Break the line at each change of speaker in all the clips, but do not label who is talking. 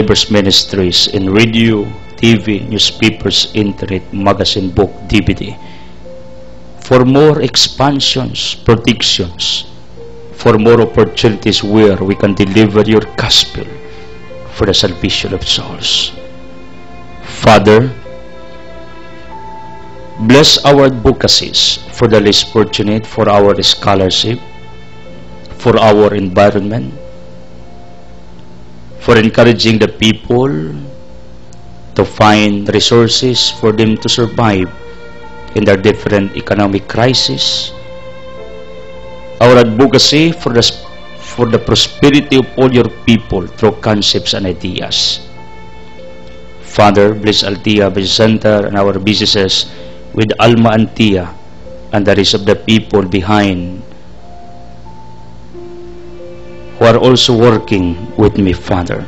diverse ministries in radio, TV, newspapers, internet, magazine, book, DVD. For more expansions, predictions, for more opportunities where we can deliver your gospel for the salvation of souls. Father, bless our advocacies for the less fortunate, for our scholarship, for our environment, for encouraging the people to find resources for them to survive in their different economic crises. Our advocacy for the prosperity of all your people through concepts and ideas. Father, bless Altia Business Center and our businesses with Alma and Tia and the rest of the people behind who are also working with me, Father.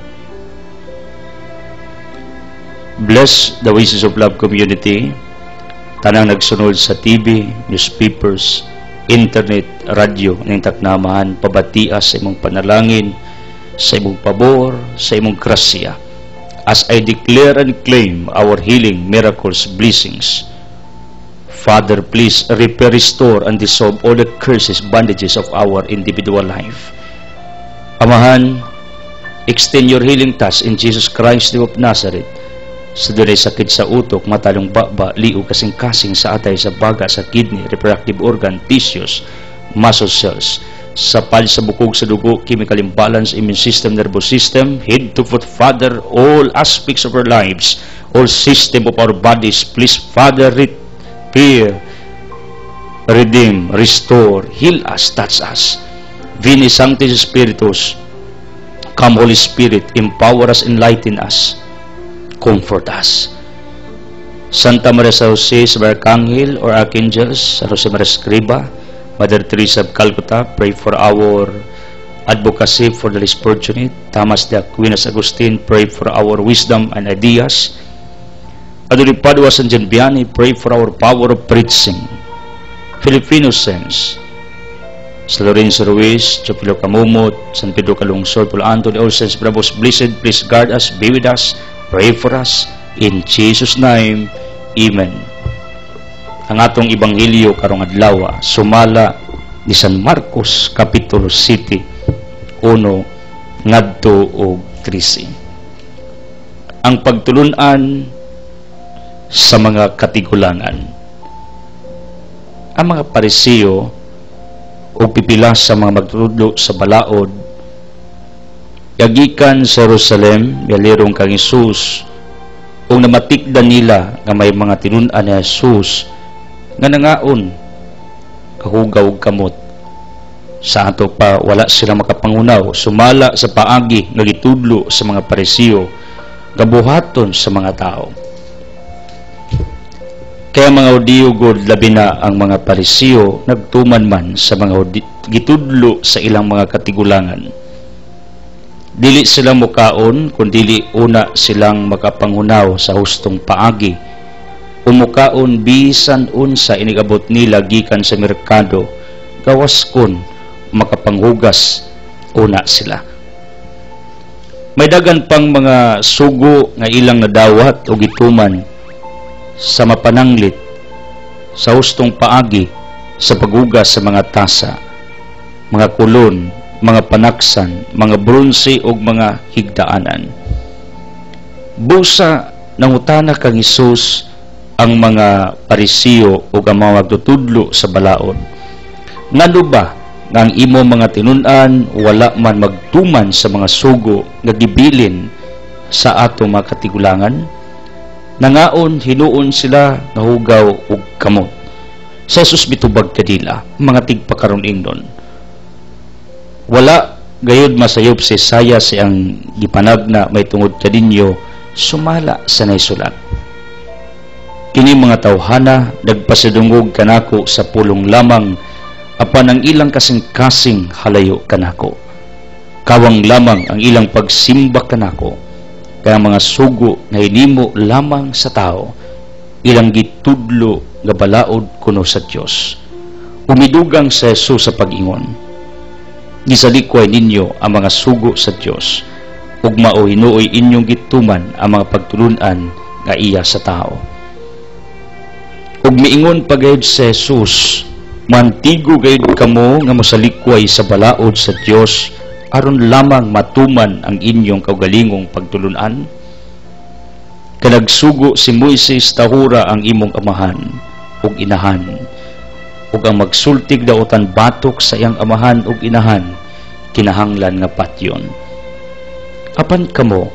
Bless the Voices of Love community, tanang nagsunod sa TV, newspapers, internet, radyo, ng taknamahan, pabatia sa imong panalangin, sa imong pabor, sa imong grasya. As I declare and claim our healing, miracles, blessings, Father, please repair, restore, and dissolve all the curses, bondages of our individual life. Amahan, extend your healing touch in Jesus Christ, the of Nazareth, sa dunay sakit sa utok, matalong baba, liog, kasing-kasing sa atay, sa baga, sa kidney, reproductive organ, tissues, muscle cells, sa pal, sa bukog, sa dugo, chemical imbalance, immune system, nervous system, head to foot, Father, all aspects of our lives, all system of our bodies, please, Father, repair, redeem, restore, heal us, touch us. Veni Sanctis Spiritus, come Holy Spirit, empower us, enlighten us, comfort us. Santa Maria sa Jose, sa Archangel or Archangels, sa Jose Maria Escriba, Mother Teresa of Calcutta, pray for our advocacy for the less fortunate. Thomas de Aquinas Agustin, pray for our wisdom and ideas. Adolfo Padua San Gianviani, pray for our power of preaching. Filipino Saints, San Lorenzo Ruiz, Chopilo Camumot, San Pedro Calungsod, Paul Anthony, all saints, bravos, blessed, please guard us, be with us, pray for us, in Jesus' name, Amen. Ang atong Ebanghelyo karong adlaw sumala ni San Marcos, Kapitulo 7, 1, ngadto og 13. Ang pagtulunan sa mga katigulangan. Ang mga Parisiyo o pipila sa mga magtutudlo sa balaod yagikan sa Jerusalem yalirong kang Hesus o namatikdan nila nga may mga tinunan ni Hesus nga nangaon kahugaw og kamot sa ato pa wala sila makapangunaw sumala sa paagi nga gitudlo sa mga Parisiyo gabuhaton sa mga tao. Kaya mga Hudiyo god labi na ang mga Parisiyo nagtuman man sa mga gitudlo sa ilang mga katigulangan. Dili sila mukaon kundili una silang makapangunaw sa hustong paagi. Umukaon bisan unsa inigabot nila gikan sa merkado gawas kun makapanghugas una sila. May dagan pang mga sugo nga ilang nadawat o gituman sa mapananglit sa hustong paagi sa paghugas sa mga tasa, mga kulon, mga panaksan, mga bronze o mga higdaanan. Busa nangutana kang Hesus ang mga Parisiyo o ang mga magtutudlo sa balaod. Ngano ba nga ang imo mga tinunan wala man magtuman sa mga sugo nga gibilin sa ato mga katigulangan? Nangaon hinuon sila nahugaw og kamot. Sa Hesus mitubag kadila mga tigpakaron ingnon. Wala gayud masayop si saya siyang gipanagna may tungod kadinyo sumala sa naisulat. Kini mga tawhana nagpasidungog kanako sa pulong lamang apan ang ilang kasing-kasing halayo kanako. Kawang lamang ang ilang pagsimba kanako. Kaya mga sugo na hinimo lamang sa tao ilang gitudlo nga balaod kuno sa Dios. Umidugang sa Hesus sa pag-ingon. Gisalikway ninyo ang mga sugo sa Dios ug mao hinuoy inyong gituman ang mga pagtulunan nga iya sa tao. Ug miingon pa gayud si Jesus, mantigo gayud kamo nga mosalikway sa balaod sa Dios aron lamang matuman ang inyong kaugalingong pagtulunan. Kanagsugo si Moises tahura ang imong amahan ug inahan, ug ang magsultig daotan batok sa iyang amahan ug inahan kinahanglan nga patyon. Apan kamo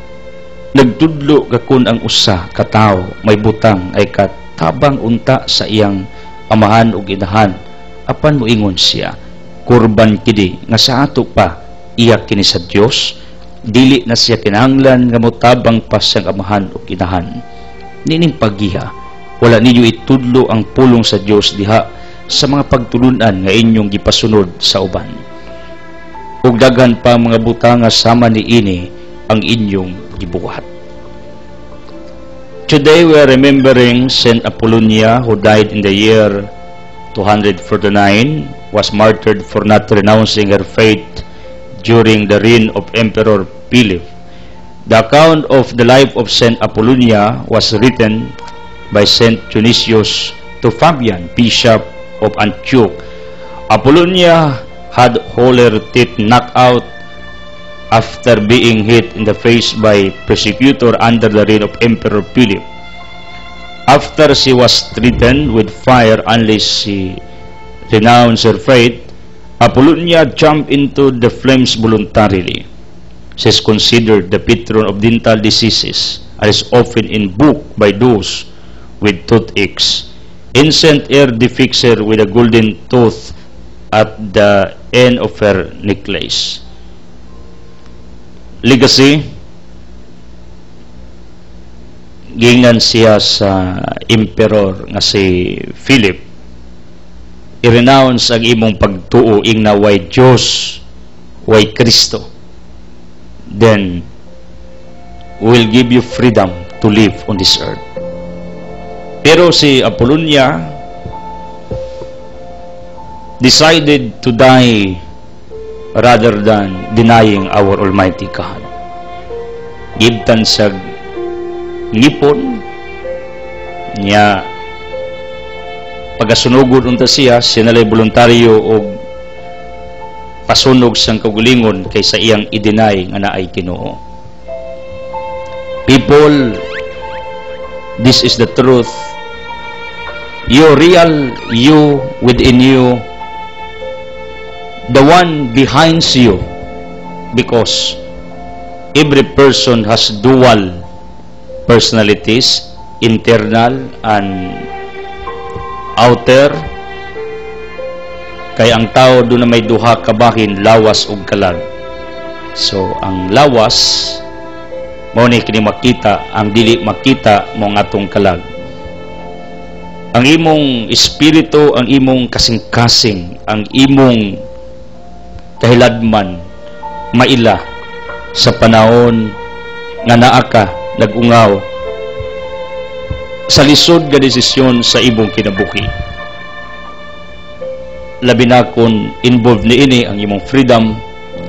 nagtudlo gakon ang usa ka tawo may butang ay katabang unta sa iyang amahan ug inahan, apan moingon siya, kurban kini nga sa ato pa iya kini sa Dios, dili na siya kinahanglan nga motabang pa sa amahan ug inahan. Nining paggiha, wala ninyo itudlo ang pulong sa Dios diha sa mga pagtulunan nga inyong gipasunod sa uban. Ug daghan pa mga butang nga sama ni ini ang inyong gibuhat. Today we are remembering Saint Apollonia, who died in the year 249, was martyred for not renouncing her faith during the reign of Emperor Philip. The account of the life of Saint Apollonia was written by Saint Dionysius to Fabian, Bishop of Antioch. Apollonia had all her teeth knocked out after being hit in the face by persecutor under the reign of Emperor Philip. After she was threatened with fire unless she renounced her faith, Apollonia jumped into the flames voluntarily. She is considered the patron of dental diseases and is often invoked by those with toothaches. Ancient air depicts her with a golden tooth at the end of her necklace. Legacy, gingan siya sa emperor nga si Philip, i-renounce ang imong pagtuo ing na way Diyos, way Kristo, then will give you freedom to live on this earth. Pero si Apollonia decided to die rather than denying our Almighty God. Gibtan sa ngipon niya pagasunugod unta siya, sinalay voluntaryo og pasunog sang kagulingon kaysa iyang i-deny nga naay Ginoo. People, this is the truth. You real, you within you, the one behind you, because every person has dual personalities, internal and outer. Kaya ang tao doon na may duha ka bahin, lawas ug kalag. So ang lawas mao ni kini makita, ang dili makita mo nga atong kalag. Ang imong espiritu, ang imong kasing-kasing, ang imong kahiladman maila sa panahon nga naa ka nagungaw sa lisod nga desisyon sa imong kinabuhi. Labi na kung involved ni ini ang imong freedom,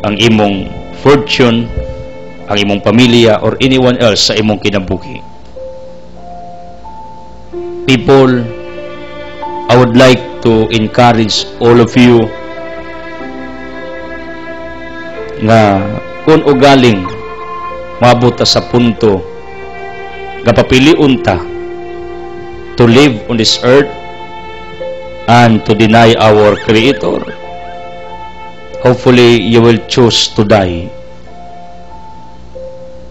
ang imong fortune, ang imong pamilya, or anyone else sa imong kinabuhi. People, I would like to encourage all of you nga kung ugaling maabot sa punto nga papiliun ta to live on this earth and to deny our Creator, hopefully you will choose to die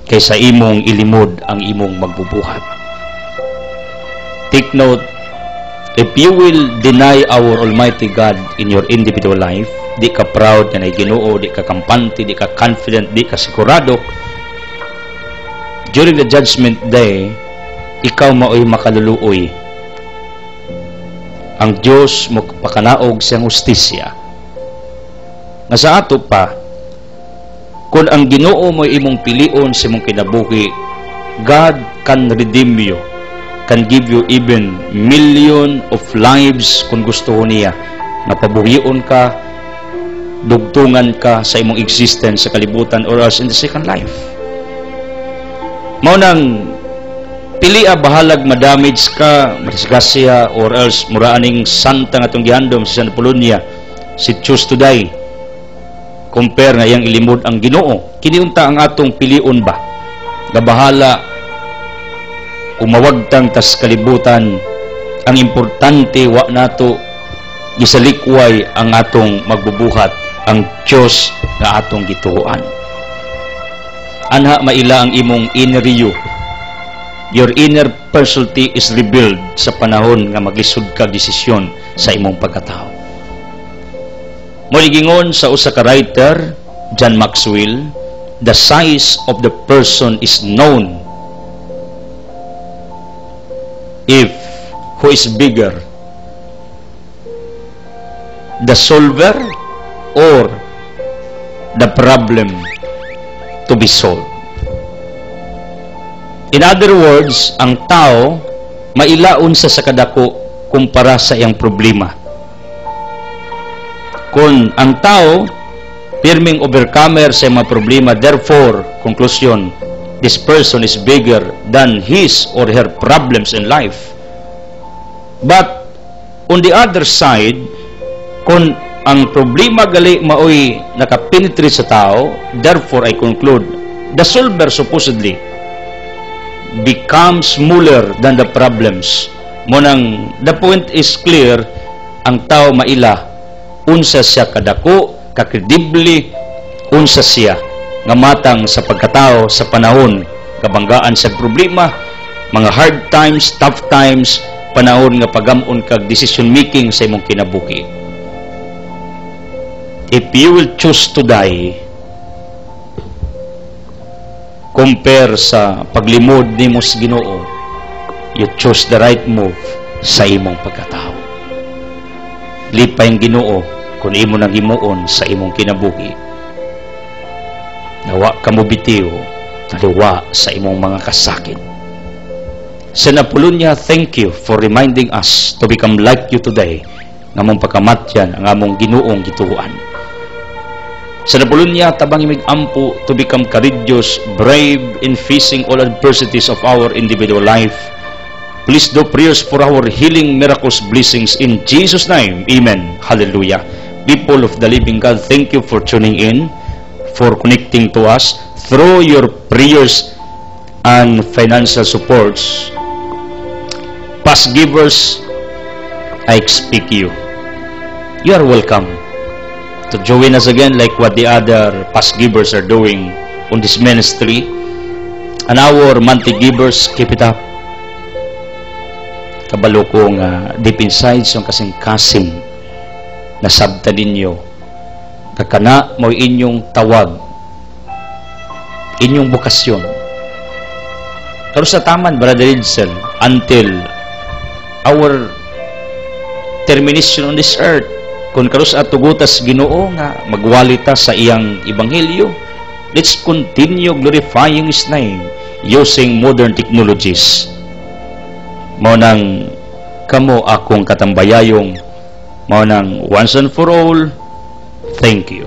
kaysa imong ilimod ang imong magbubuhat. Take note, if you will deny our Almighty God in your individual life, di ka proud na Ginoo, di ka kampante, di ka confident, di ka sigurado, during the judgment day, ikaw mao'y makaluluoy. Ang Diyos mo pakanaog siyang hustisya. Nga sa ato pa, kung ang Ginoo mo imong pilion sa imong kinabuhi, God can redeem you, can give you even million of lives kung gusto niya, na pabuhion ka, dugtungan ka sa imong existence sa kalibutan or else in the second life. Mao nang pili bahalag madamage ka, madisgrasya, or else muraaning santa nga itong gihandom sa San Polonia, si choose to die. Compare nga yang ilimod ang Ginoo. Kiniunta ang atong pilion ba? Gabahala kung mawagtang tas kalibutan, ang importante wa nato gisalikway ang atong magbubuhat, ang Diyos nga atong gituoan. Anha maila ang imong inner you. Your inner personality is revealed sa panahon nga maglisud ka desisyon sa imong pagkatao. Molingon sa usa ka writer, John Maxwell, the size of the person is known if who is bigger, the solver or the problem to be solved. In other words, ang tao mailaon sa kadako kumpara sa iyang problema. Kung ang tao pirming overcomer sa mga problema, therefore, conclusion, this person is bigger than his or her problems in life. But on the other side, kung ang problema gali maoy nakapenetrate sa tao, therefore I conclude, the solver supposedly becomes smaller than the problems. Munang the point is clear, ang tao maila unsa siya kadako, kakredible, unsa siya nga matang sa pagkatao sa panahon kabanggaan sa problema, mga hard times, tough times, panahon nga pagamon kag decision making sa imong kinabuhi. If you will choose to die, compare sa paglimod nimo sa Ginoo, you choose the right move sa imong pagkatao. Lipay ang Ginoo kung imo nang himuon sa imong kinabuhi. Nawa ka mo bitiw, naliwa sa imong mga kasakit. San Apolonia, thank you for reminding us to become like you today, nga mong pagkamatyan ang among Ginoong gituan. San Apolonia, tabang imig ampo to become courageous, brave in facing all adversities of our individual life. Please do prayers for our healing, miracles, blessings in Jesus' name. Amen. Hallelujah. People of the living God, thank you for tuning in, for connecting to us through your prayers and financial supports. Past givers, I expect you. You are welcome to join us again like what the other past givers are doing on this ministry. And our monthly givers, keep it up. Kabalo ko nga deep inside yung kasing-kasing nasabta ninyo kakana mo inyong tawag, inyong bukasyon. Pero sa taman, Brother Edsel, until our termination on this earth, kung karos at tugutas Ginoo nga magwalita sa iyang ebanghelyo, let's continue glorifying His name using modern technologies. Mao nang kamo akong katambayayong, mao nang once and for all, thank you.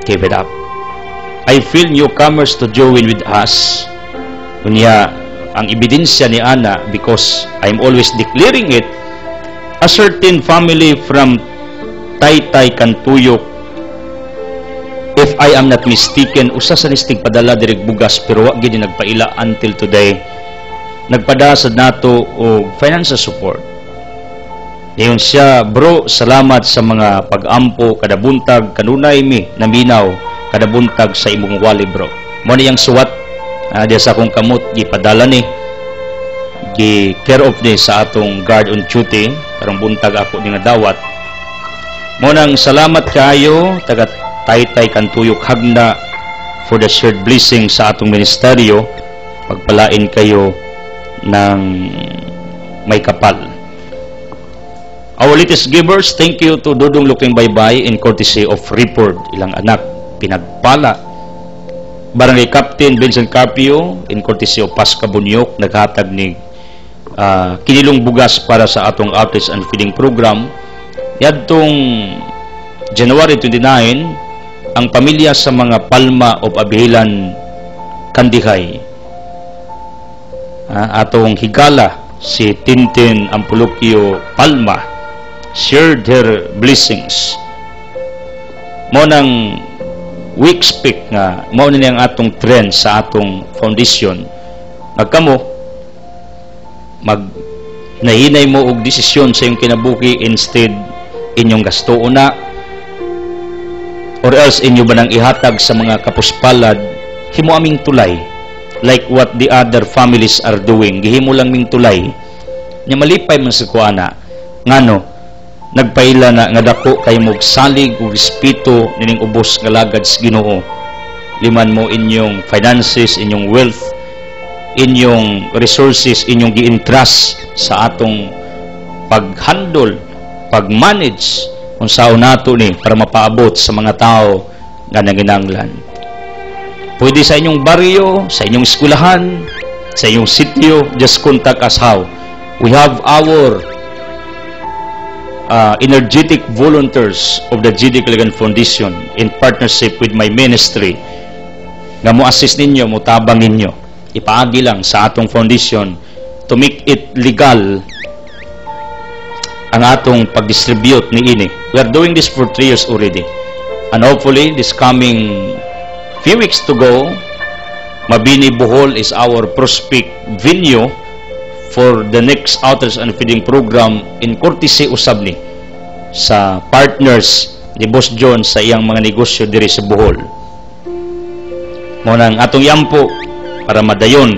Keep it up. I feel newcomers to join with us. Kunya, ang ebidensya ni Ana, because I'm always declaring it, a certain family from Taytay, Kantuyok, if I am not mistaken, usa sa nistig padala direk bugas, pero wag gid nagpaila until today. Nagpada sa nato og financial support. Dayon siya, bro, salamat sa mga pag-ampo kada buntag, kanunay mi naminaw kada buntag sa imong wali, bro. Mo niyang suwat diya sa akong kamot gipadala ni gi care of ni sa atong guard on duty karong buntag ako ni nga dawat. Mo nang salamat kayo taga Taytay, Kantuyok, Hagna for the shared blessing sa atong ministeryo. Pagpalain kayo ng may kapal. Our latest givers, thank you to Dudong Looking Baybay in courtesy of Report, ilang anak, pinagpala. Barangay Captain Vincent Carpio in courtesy of Pasca Bunyok, naghatag ni kinilong bugas para sa atong outreach and feeding program. Yadtong January 29, ang pamilya sa mga Palma of Abihilan, Kandihay, atong higala si Tintin Ampulokio Palma shared her blessings. Mo nang we expect nga mao ni ang atong trend sa atong foundation. Magkamo mag nahinay mo og desisyon sa iyong kinabuhi instead inyong gasto una or else inyo ba nang ihatag sa mga kapuspalad himo aming tulay like what the other families are doing. Gihimo lang ming tulay nya malipay man sa kuana ngano nagpaila na nga dako kay mog salig ug respeto nining ubos nga lagad sa Ginoo. Liman mo inyong finances, inyong wealth, inyong resources, inyong gi-entrust sa atong pag-handle, pag-manage unsaon nato ni para mapaabot sa mga tao nga nanginanglan. Pwede sa inyong baryo, sa inyong eskwelahan, sa inyong sitio, just contact us how. We have our energetic volunteers of the G.D. Caligan Foundation in partnership with my ministry nga mo assist ninyo, mo tabang ninyo ipaagi lang sa atong foundation to make it legal ang atong pag-distribute ni ini. We are doing this for 3 years already and hopefully this coming few weeks to go Mabini Bohol is our prospect venue for the next Outreach and Feeding Program in courtesy usab ni sa partners ni Boss John sa iyang mga negosyo diri sa Bohol. Mao nang atong yampo para madayon.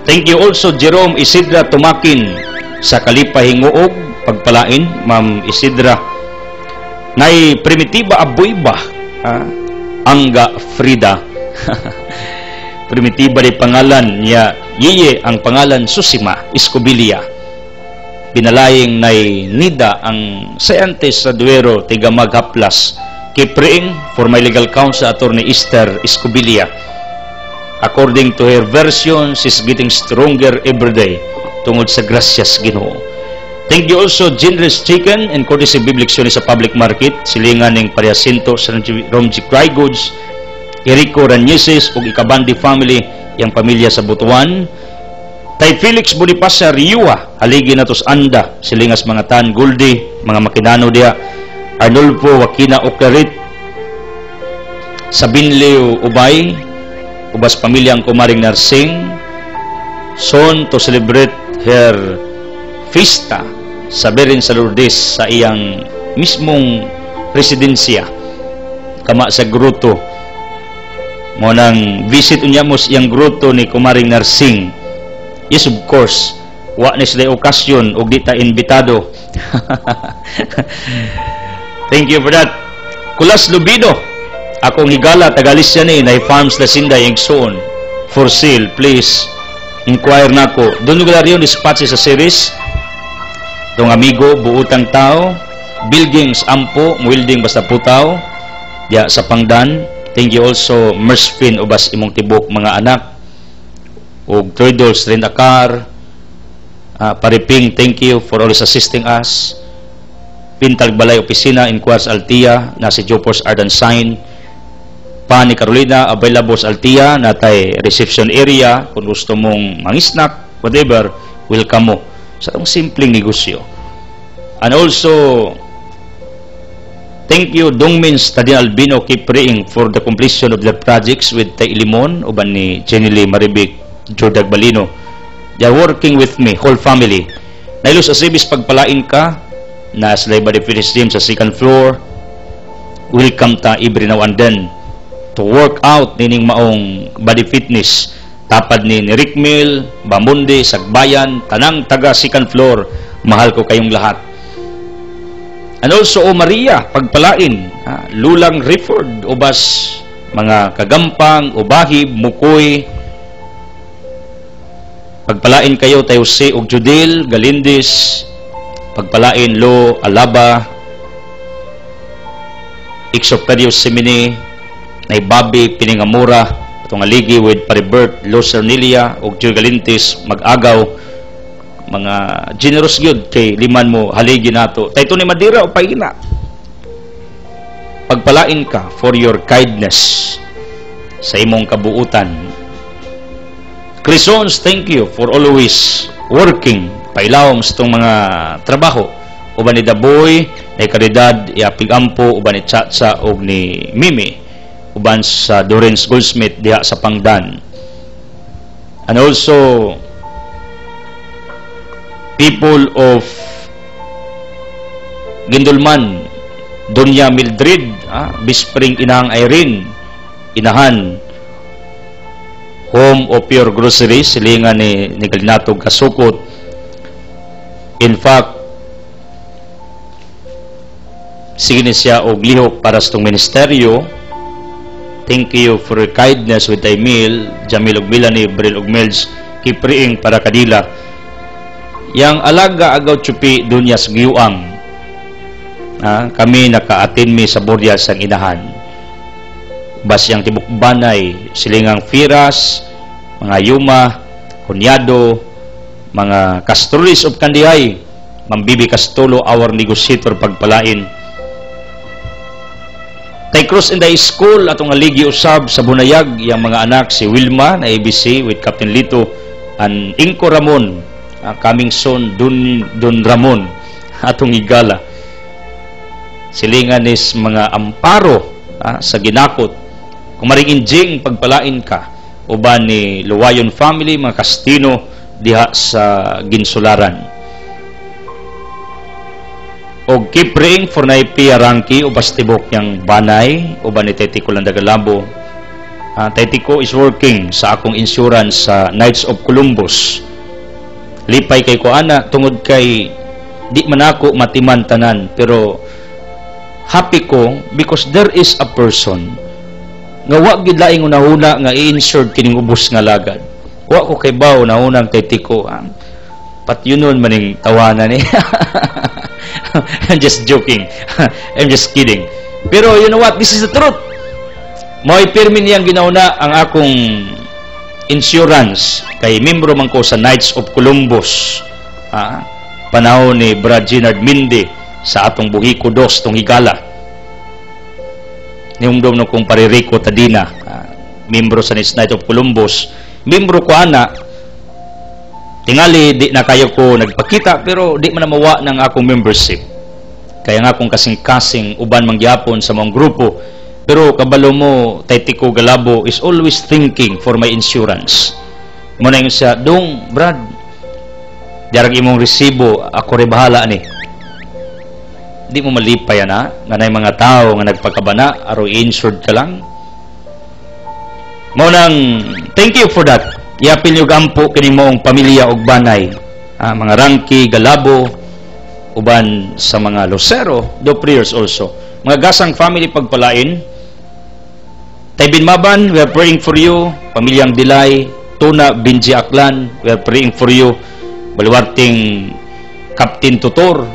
Thank you also Jerome Isidra Tumakin sa Kalipay Hinguog pagpalain Ma'am Isidra. Nay Primitiba Abuiba, Angga Frida. Primitiba di pangalan niya, Yiye ang pangalan Susima Escobilia. Binalaying nay Nida ang scientist sa Duero Tigamag Haplas. Kipreing for my legal counsel Attorney Esther Escobilia. According to her version, she's getting stronger every day tungod sa grasyas Ginoo. Thank you also Generous Chicken and courtesy Bibliction sa public market silingan ning Pariasinto sa Romji Cry Goods, Erico Ranieses ug Ikabandi family yang pamilya sa Butuan. Tay Felix Bonifacia Riua haligi natos anda silingas mga tan Guldi mga makinano dia. Arnulfo Wakina Oklarit Sabinleo Ubay ubas pamilyang Kumaring Narsing son to celebrate her fiesta sa Berin sa Lourdes sa iyang mismong residensya kama sa gruto mo nang visit unya mo iyang gruto ni Kumaring Narsing. Yes, of course wa ni sila okasyon og di ta imbitado. Thank you for that. Kulas Lubido akong higala Tagalisya ni na farms la Sinda Yengsoon for sale. Please inquire nako. Doon ko lariyon dispatch sa series. Tong amigo buutang tao, buildings ampo, muilding basta putaw. Ya sa Pangdan. Thank you also Merspin ubas imong tibok mga anak. Og Troidols Rent a Car. Pariping, thank you for always assisting us. Pintal Balay Opisina inquire sa Altia na si Jopos Ardan Sign. Pani Carolina available sa Altia natay reception area kung gusto mong mangisnak whatever welcome mo sa itong simpleng negosyo. And also thank you Dongmin Stadion Albino keep praying for the completion of their projects with Tay Limon uban ni Jenny Lee Maribik Jordag Balino. They are working with me whole family. Nailos sa service pagpalain ka na sa Body Fitness Gym sa second floor. Welcome ta every now and then to work out nining maong body fitness tapad ni Rick Mill, Bamundi, Sagbayan, tanang taga second floor, mahal ko kayong lahat. And also Maria pagpalain, Lulang Rifford ubas mga Kagampang, Ubahib, Mukoy pagpalain kayo tayo si og Judil, Galindis pagpalain Lo, Alaba Ixoperios Semini na Bobby Piningamura itong aligi with Paribert Lo Cernilia o Gio Galintis mag-agaw mga generous yun kay liman mo haligi nato tayto ni Madira o paina pagpalain ka for your kindness sa imong kabuutan Crisons, thank you for always working pailawom sa itong mga trabaho. Uban ni Daboy, ni Caridad, Iapig Ampo, uban ni Chacha, o ni Mimi, uban sa Dorens Goldsmith, diha sa Pangdan. And also, people of Gindulman, Donya Mildred, Bispring Inahang Irene, Inahan, Home of Pure Groceries, silingan ni Galinatog Kasukot. In fact, sige siya og lihok para sa itong ministeryo. Thank you for your kindness with thy meal, Jamil og Milani, Bril og Melz, kipriing para kadila. Yang alaga agaw tsupi dunya sa giyuang. Kami naka-attend mi sa Borya sang Inahan. Basyang Tibok Banay, silingang Firas, mga Yuma, Kunyado, mga Castrolis of Kandihay, Mambibi Castulo, our negotiator pagpalain. Kay Cross in the School, atong aligi usab sa Bunayag, yung mga anak si Wilma na ABC with Captain Lito, and Inko Ramon, coming soon, Don Ramon, atong Igala. Silingan is mga amparo sa ginakot. Kung maring injing pagpalain ka, uban ni Luwayon family, mga Castino, diha sa Ginsularan. O keep praying for na Pia Rangki, o Bastibok yang Banay, uban ni Tetiko Landagalabo. Tetiko is working sa akong insurance sa Knights of Columbus. Lipay kay ko ana, tungod kay di man ako matiman tanan, pero happy ko because there is a person nga wa gid laing unahuna nga i-insured kining ubos nga lagad. Wa ko kay bawo na unang Tetiko. Patyunon maning tawanan ni. I'm just joking. I'm just kidding. Pero you know what? This is the truth. Mo'y pirmi niyang ginauna ang akong insurance kay membro man ko sa Knights of Columbus. Panahon ni Brad Ginard Minde sa atong Buhiko 2 tong Higala. Niumdom no kong Paririko Tadina, membro sa Knights of Columbus. Membro ko ana, tingali di na kayo ko nagpakita pero di man mawa ng akong membership. Kaya nga akong kasing-kasing uban mangyapon sa mga grupo. Pero kabalo mo, Tetiko Galabo is always thinking for my insurance. Muna yung siya, Dong, Brad, diarag imong resibo, ako rin bahala ni. Di mo malipay na, nga na yung mga tao nga nagpagkabana, aro insured ka lang. Munang, thank you for that. Iapil yung gampo kining moong pamilya og Banay. Mga Rangki, Galabo, uban sa mga Lucero, do prayers also. Mga Gasang family pagpalain. Taybin Maban, we are praying for you. Pamilyang Dilay, Tuna, Binji Aklan, we are praying for you. Baluwarting Captain Tutor,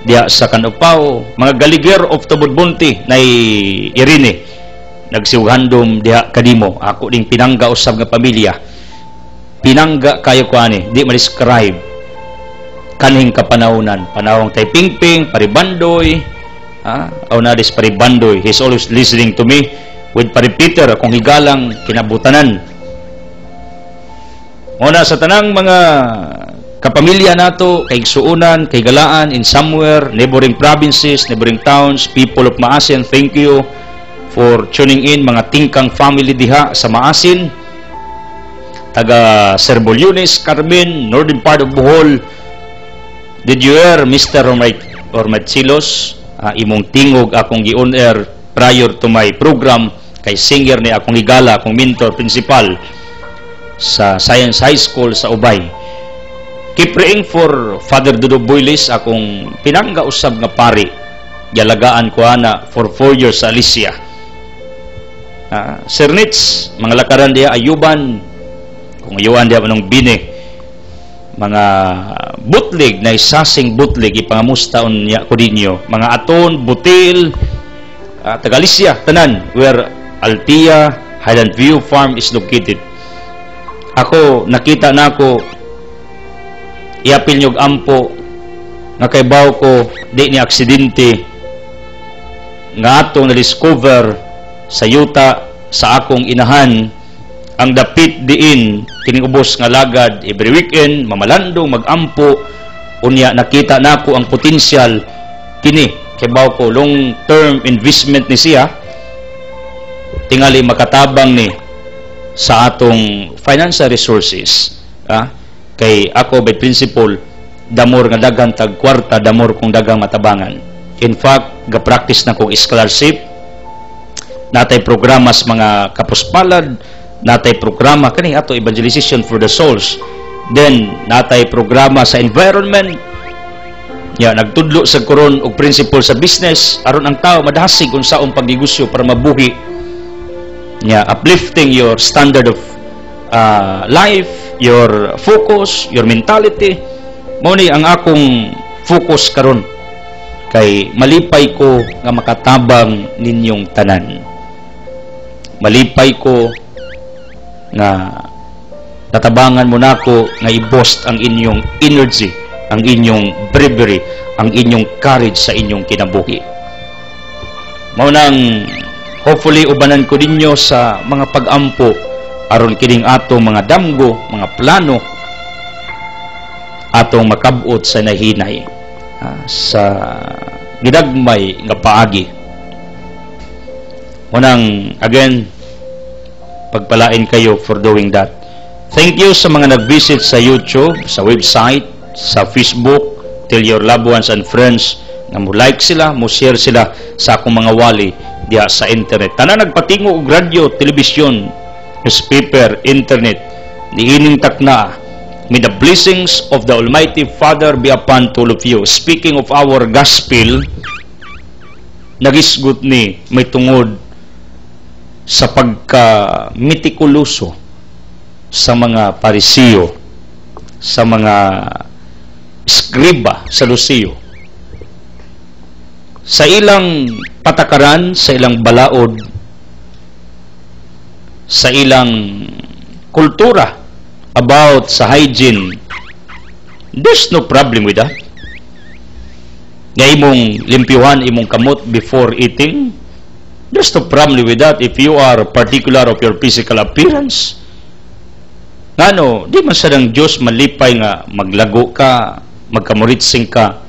diya sa Kanupaw. Mga Galiger of Tubod-Bunti, na Irene, nagsiughandom diha kadimo. Ako ding pinangga usab nga pamilya. Pinangga kayo ko ani, di ma-describe kaning kapanahonan. Panahong tay Pingping, Paribandoy, Aunadis Paribandoy. He's always listening to me. With Paripeter, akong higalang kinabutanan. Muna sa tanang mga kapamilya nato, kay Suunan, kay Galaan, in somewhere, neighboring provinces, neighboring towns, people of Maasin, thank you for tuning in, mga tingkang family diha sa Maasin, taga Serbolyones, Carmen, northern part of Bohol. Did you hear, Mr. Ormachilos, imong tingog akong gi-on air prior to my program, kay singer ni akong higala, akong mentor, principal sa Science High School sa Ubay. Keep praying for Father Dudo Boylis, akong pinangga usab nga pari. Yalagaan ko ana for 4 years sa Alicia. Sir Nitz, mga lakaran diya, Ayuban, kung ayuan diya manong bine, mga butlig, na isasing butlig, ipangamustaon niya ko dinyo, mga Aton, Butil, taga Alicia, tanan, where Altia, Highland View Farm is located. Ako, nakita na ako, iapil niyog ampo, nakaibaw ko, di ni aksidente, nga atong na-discover sa yuta sa akong inahan, ang dapit diin kining ubos nga lagad every weekend mamalandong magampo unya nakita nako ang potensyal kini kibaw ko long term investment ni siya tingali makatabang ni sa atong financial resources kay ako by principle damor nga daghang tag kwarta damor kung daghang matabangan. In fact ga-practice na kong scholarship natay programa sa mga kapuspalad natay programa kani ato evangelization for the souls, then natay programa sa environment nagtudlo sa koron og principle sa business aron ang tao madasig unsaon pagnegosyo para mabuhi uplifting your standard of life, your focus, your mentality. Mao ni ang akong focus karon kay malipay ko nga makatabang ninyong tanan, malipay ko nga natabangan mo nako nga i-boost ang inyong energy, ang inyong bravery, ang inyong courage sa inyong kinabuhi. Mao nang hopefully ubanan ko ninyo sa mga pag-ampo aron kining atong mga damgo, mga plano atong makabot sa nahinay sa gidagmay nga paagi. Unang again pagpalain kayo for doing that. Thank you sa mga nag-visit sa YouTube, sa website, sa Facebook. Tell your loved ones and friends nga mo like sila, mo share sila sa akong mga wali diya sa internet. Tanan nagpatingo og radyo, telebisyon, newspaper, internet, niining takna. May the blessings of the Almighty Father be upon all of you. Speaking of our gospel, nagisgot ni may tungod sa pagka-mitikuloso sa mga parisiyo, sa mga skriba sa Lucio, sa ilang patakaran, sa ilang balaod, sa ilang kultura about sa hygiene. There's no problem with that. Nga imong limpyuhan imong kamot before eating, there's no problem with that if you are particular of your physical appearance. Ngano, di man sa ng Diyos malipay nga maglago ka, magkamuritsing ka.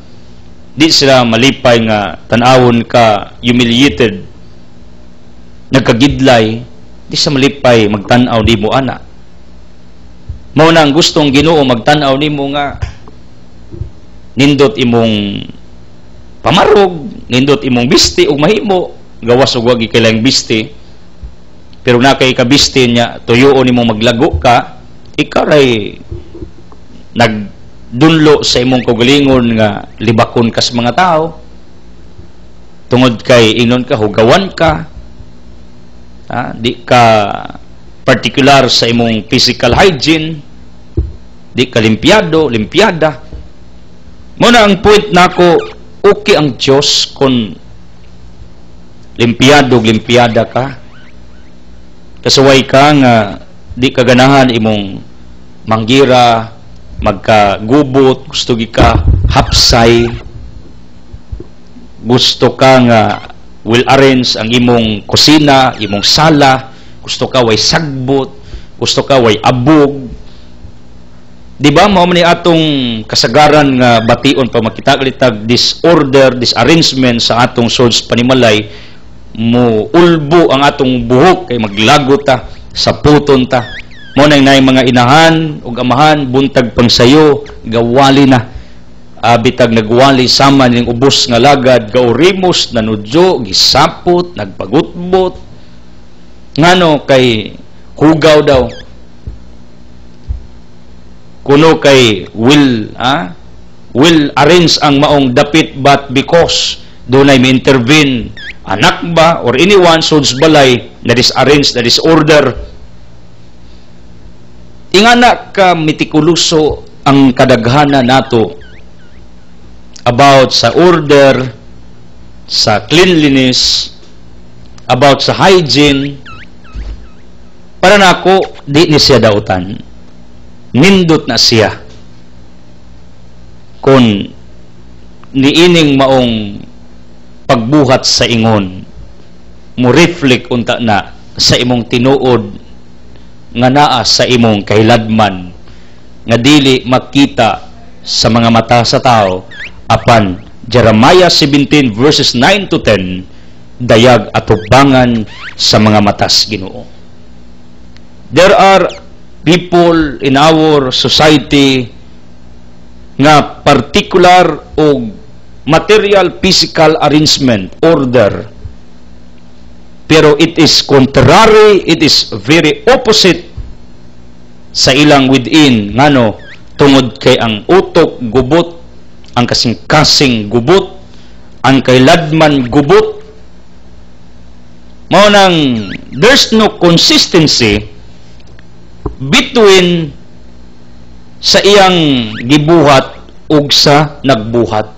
Di sila malipay nga tanawon ka humiliated, nagkagidlay. Di sa malipay magtanaw di mo ana. Mao nang gustong Ginoo magtanaw nimo nga nindot imong pamarog, nindot imong bisti ug mahimo, gawas og wagi kailang bisti. Pero na kay kabisti niya tuyoon nimo maglago ka, ikaw ay nagdunlo sa imong kaugalingon nga libakon ka sa mga tao. Tungod kay ingnon ka hugawan ka. Di ka particular sa imong physical hygiene, di ka limpyado, limpyada. Muna ang point nako, okay ang Diyos kung limpyado, limpyada ka. Kasaway ka nga di ka ganahan imong manggira, magkagubot, gusto ka hapsay, gusto ka nga will arrange ang imong kusina, imong sala, gusto ka way sagbot, gusto ka way abog. Di ba mao man ni atong kasagaran nga bation pa makita litag disorder, disarrangement sa atong souls panimalay, mo ulbo ang atong buhok kay maglago ta, saputon ta. Mo nang nay mga inahan ug amahan buntag pangsayo, gawali na. Bitag nagwali sama ning ubos nga lagad, gaurimos, nanudyo, gisapot, nagpagutbot. Ngano kay hugaw daw. Kuno kay will arrange ang maong dapit, but because dunay may intervene anak ba or anyone sods balay na disarrange, na disorder. Ingana ka mitikuloso ang kadaghana nato about sa order, sa cleanliness, about sa hygiene. Para nako di ni siya dautan, nindot na siya kung niining maong pagbuhat sa ingon mo reflect unta na sa imong tinuod nga naa sa imong kailadman nga dili makita sa mga mata sa tao apan Jeremiah 17 verses 9 to 10 dayag at tubangan sa mga matas Ginoo. There are people in our society nga particular o material physical arrangement order, pero it is contrary, it is very opposite sa ilang within ngano tungod kay ang utok gubot, ang kasing-kasing gubot, ang kailadman gubot. Mao nang there's no consistency between sa iyang gibuhat ug sa nagbuhat.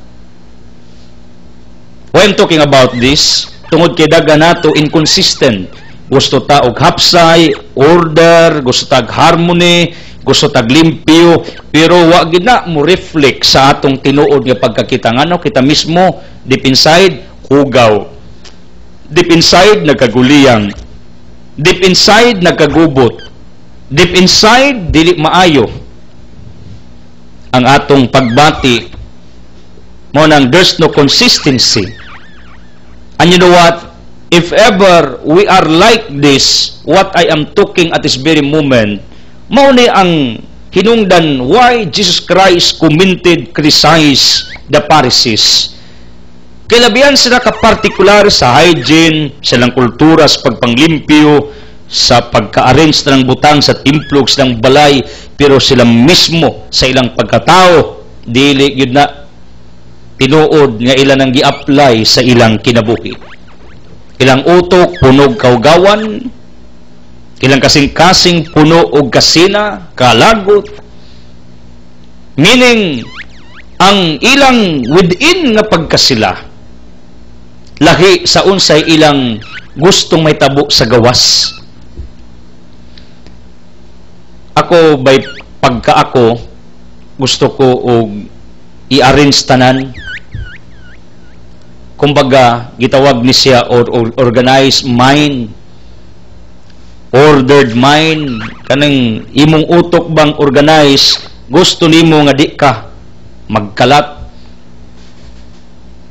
When talking about this, tungod kay daga nato inconsistent. Gusto ta og hapsay, order, gusto tag harmony, gusto tag limpyo, pero wa gid na mo reflect sa atong tinuod nga pagkakita ngano kita mismo deep inside hugaw. Deep inside nagkaguliyang. Deep inside nagkagubot. Deep inside dili maayo ang atong pagbati. Mo nang there's no consistency. And you know what? If ever we are like this, what I am talking at this very moment, mao ni ang hinungdan why Jesus Christ commented, criticized the Pharisees. Kailabihan sila ka-partikular sa hygiene, silang kultura sa pagpanglimpyo, sa pagka-arrange ng butang sa templo, silang balay, pero sila mismo sa ilang pagkatao, dili yun na tinuod nga ilan ang gi-apply sa ilang kinabuhi. Ilang utok, punog kaugawan, ilang kasing-kasing puno og kasina, kalagot. Meaning, ang ilang within nga pagkasila, lahi sa unsay ilang gustong may tabo sa gawas. Ako, by pagka ako, gusto ko og i-arrange tanan. Kumbaga, gitawag ni siya or organized mind, ordered mind, kanang imong utok bang organize, gusto nimo nga di ka magkalat.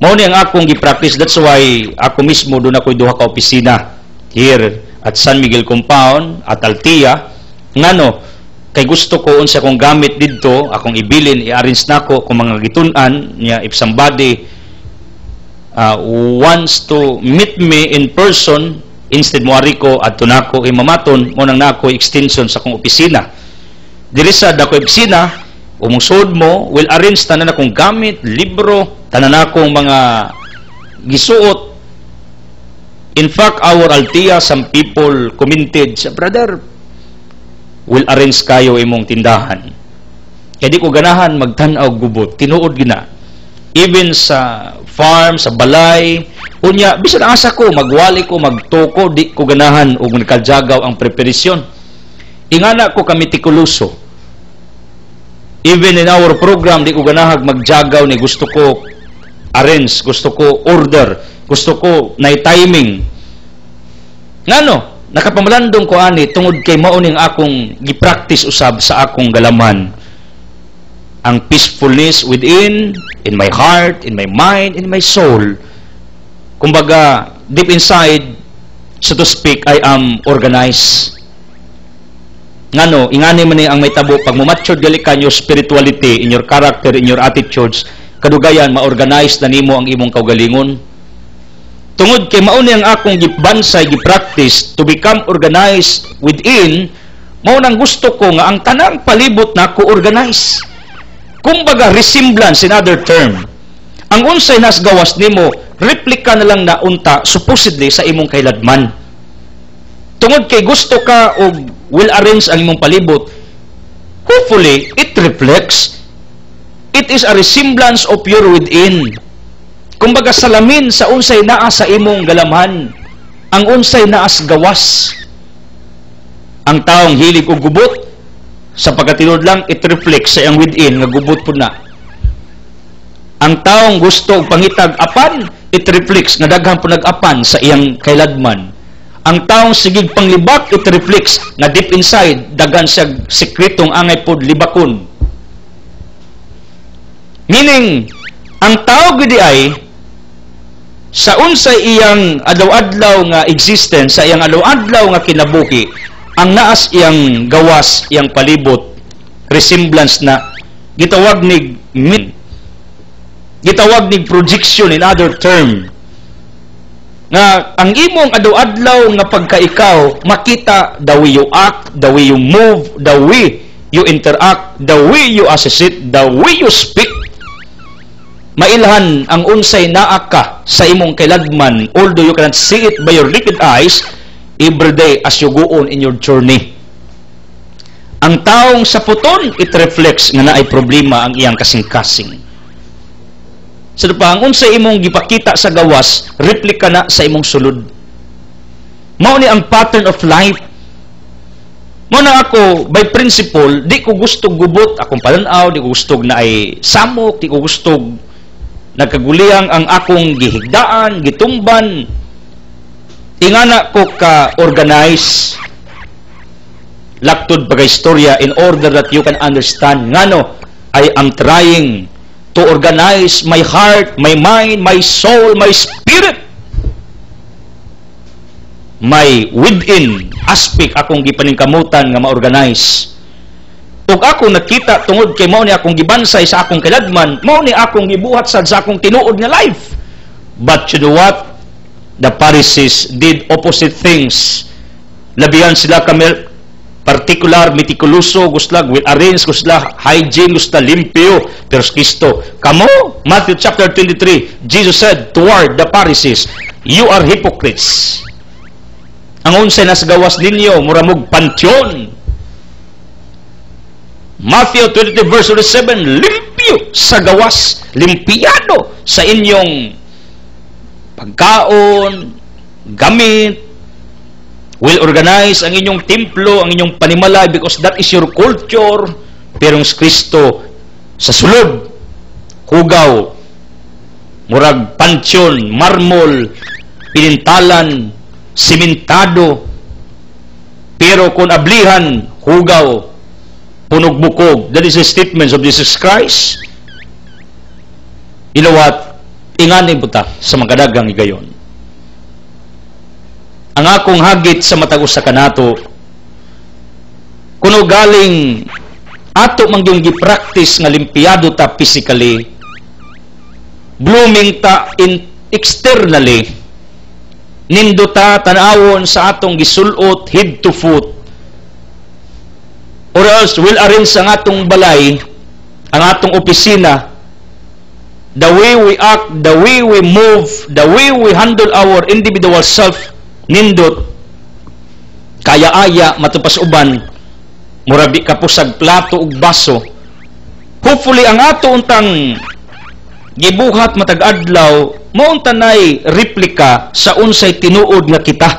Mao ni ang akong gi-practice. That's why ako mismo doon ako'y duha ka opisina here at San Miguel Compound at Altia. Ngano, kay gusto ko unsa akong gamit didto, akong ibilin, i-arrange nako kung mga gitun-an niya if somebody wants to meet me in person, instead mo ko at tunako imamaton mo nang nako extension sa akong opisina. Diri sa dako opisina, umungsod mo, will arrange tanan akong gamit, libro, tanan akong mga gisuot. In fact, our Altia, some people commented, brother, will arrange kayo imong tindahan. Kaya di ko ganahan magtanaw gubot, tinuod gina. Even sa farm, sa balay, unya, bisan asa ko, magwali ko, magtoko, di ko ganahan o nagkaljagaw ang preparasyon. Ingana ko kami tikuluso. Even in our program, di ko ganahag magjagaw ni gusto ko arrange, gusto ko order, gusto ko na timing. Ngano, nakapamalandong ko ani, tungod kay mauning akong gipractice usab sa akong galaman. Ang peacefulness within, in my heart, in my mind, in my soul. Kumbaga, deep inside, so to speak, I am organized. Ngano, ingani man ang may tabo, pag mumatured gali ka your spirituality, in your character, in your attitudes, kadugayan, ma-organize na nimo ang imong kaugalingon. Tungod kay mauni ang akong gibansay, gipractice, to become organized within, mao nang gusto ko nga ang tanang palibot na ko organize. Kumbaga, resemblance, in other term. Ang unsay nas gawas nimo, replika na lang na unta, supposedly, sa imong kailadman. Tungod kay gusto ka o will arrange ang imong palibot, hopefully, it reflects. It is a resemblance of your within. Kumbaga, salamin sa unsay naa sa imong galamhan, ang unsay naas gawas. Ang taong hilig o gubot, sa pagkatinod lang, it reflects sa iyang within, nga gubot po na. Ang taong gusto pangitag apan, it reflects, nga daghang po nag-apan sa iyang kailadman. ang taong sigig panglibak, it reflects nga deep inside, dagan siya sekretong angay pod libakon. Meaning, ang tao gudi ay, sa unsay iyang adlaw-adlaw nga existence, sa iyang adlaw-adlaw nga kinabuhi, ang naas iyang gawas, iyang palibot, resemblance na, gitawag ni min, gitawag ni projection in other term, nga ang imong adlaw-adlaw nga pagkaikaw, makita the way you act, the way you move, the way you interact, the way you associate, the way you speak, mailhan ang unsay naa ka sa imong kailadman, although you cannot see it by your naked eyes, every day as you go on in your journey. Ang taong sa puton, it reflects nga naay problema ang iyang kasing-kasing. So pa, ang unsay imong gipakita sa gawas, replika na sa imong sulod. Mao ni ang pattern of life. Mao na ako, by principle, di ko gusto gubot akong palanaw, di ko gusto na ay samok, di ko gusto nagkaguliyang ang akong gihigdaan, gitumban. Ingana ko ka-organize, laktod pagka-istorya in order that you can understand ngano I am trying to organize my heart, my mind, my soul, my spirit, my within aspect akong gipaningkamutan nga ma-organize. Ug ako nakita tungod kay mao ni akong gibansay sa akong kiladman, mao ni akong gibuhat sa akong tinuod nga life. But you know what? The Pharisees did opposite things. Labihan sila kami particular, meticuloso, gustlag, will arrange, gustlag, hygiene, gustlag, limpyo. Pero Kristo, kamo, Matthew chapter 23, Jesus said toward the Pharisees, you are hypocrites. Ang unsay nas gawas ninyo, muramog pantyon. Matthew 22 verse 27, limpyo sa gawas, limpiyado sa inyong pagkaon, gamit, will organize ang inyong templo, ang inyong panimalay because that is your culture. Pero ang Kristo sa sulod, hugaw, murag pansyon, marmol, pinintalan, simentado, pero kung ablihan, hugaw, punog bukog. That is the statements of Jesus Christ. You know what? Inganin po ta sa mga kadagang igayon. Ang akong hagit sa matag usa kanato, kuno galing ato mangyong gi-practice nga limpiyado ta physically, blooming ta in externally, nindo ta tanawon sa atong gisulot head to foot, or else will arrange ang atong balay, ang atong opisina, the way we act, the way we move, the way we handle our individual self, nindot, kaya-aya, matupas uban, murabi kapusag plato ug baso. Hopefully, ang ato untang gibuhat matag-adlaw, maong tanay replika sa unsay tinuod nga kita.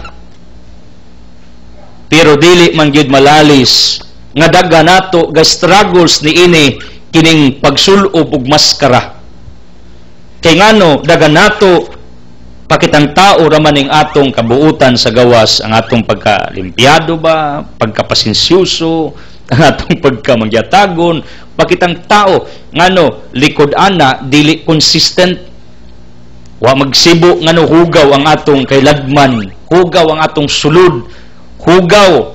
Pero dili man gyud malalis nga daga nato ga struggles ni ini kining pagsulob og maskara. Kay ngano daga nato pakitang tao raman ning atong kabuutan sa gawas, ang atong pagkalimpyado ba, pagkapasensyuso, ang atong pagkamangyatagon, pakitang tao ngano likod ana dili consistent, wa magsibo ngano hugaw ang atong kailadman, hugaw ang atong sulod, hugaw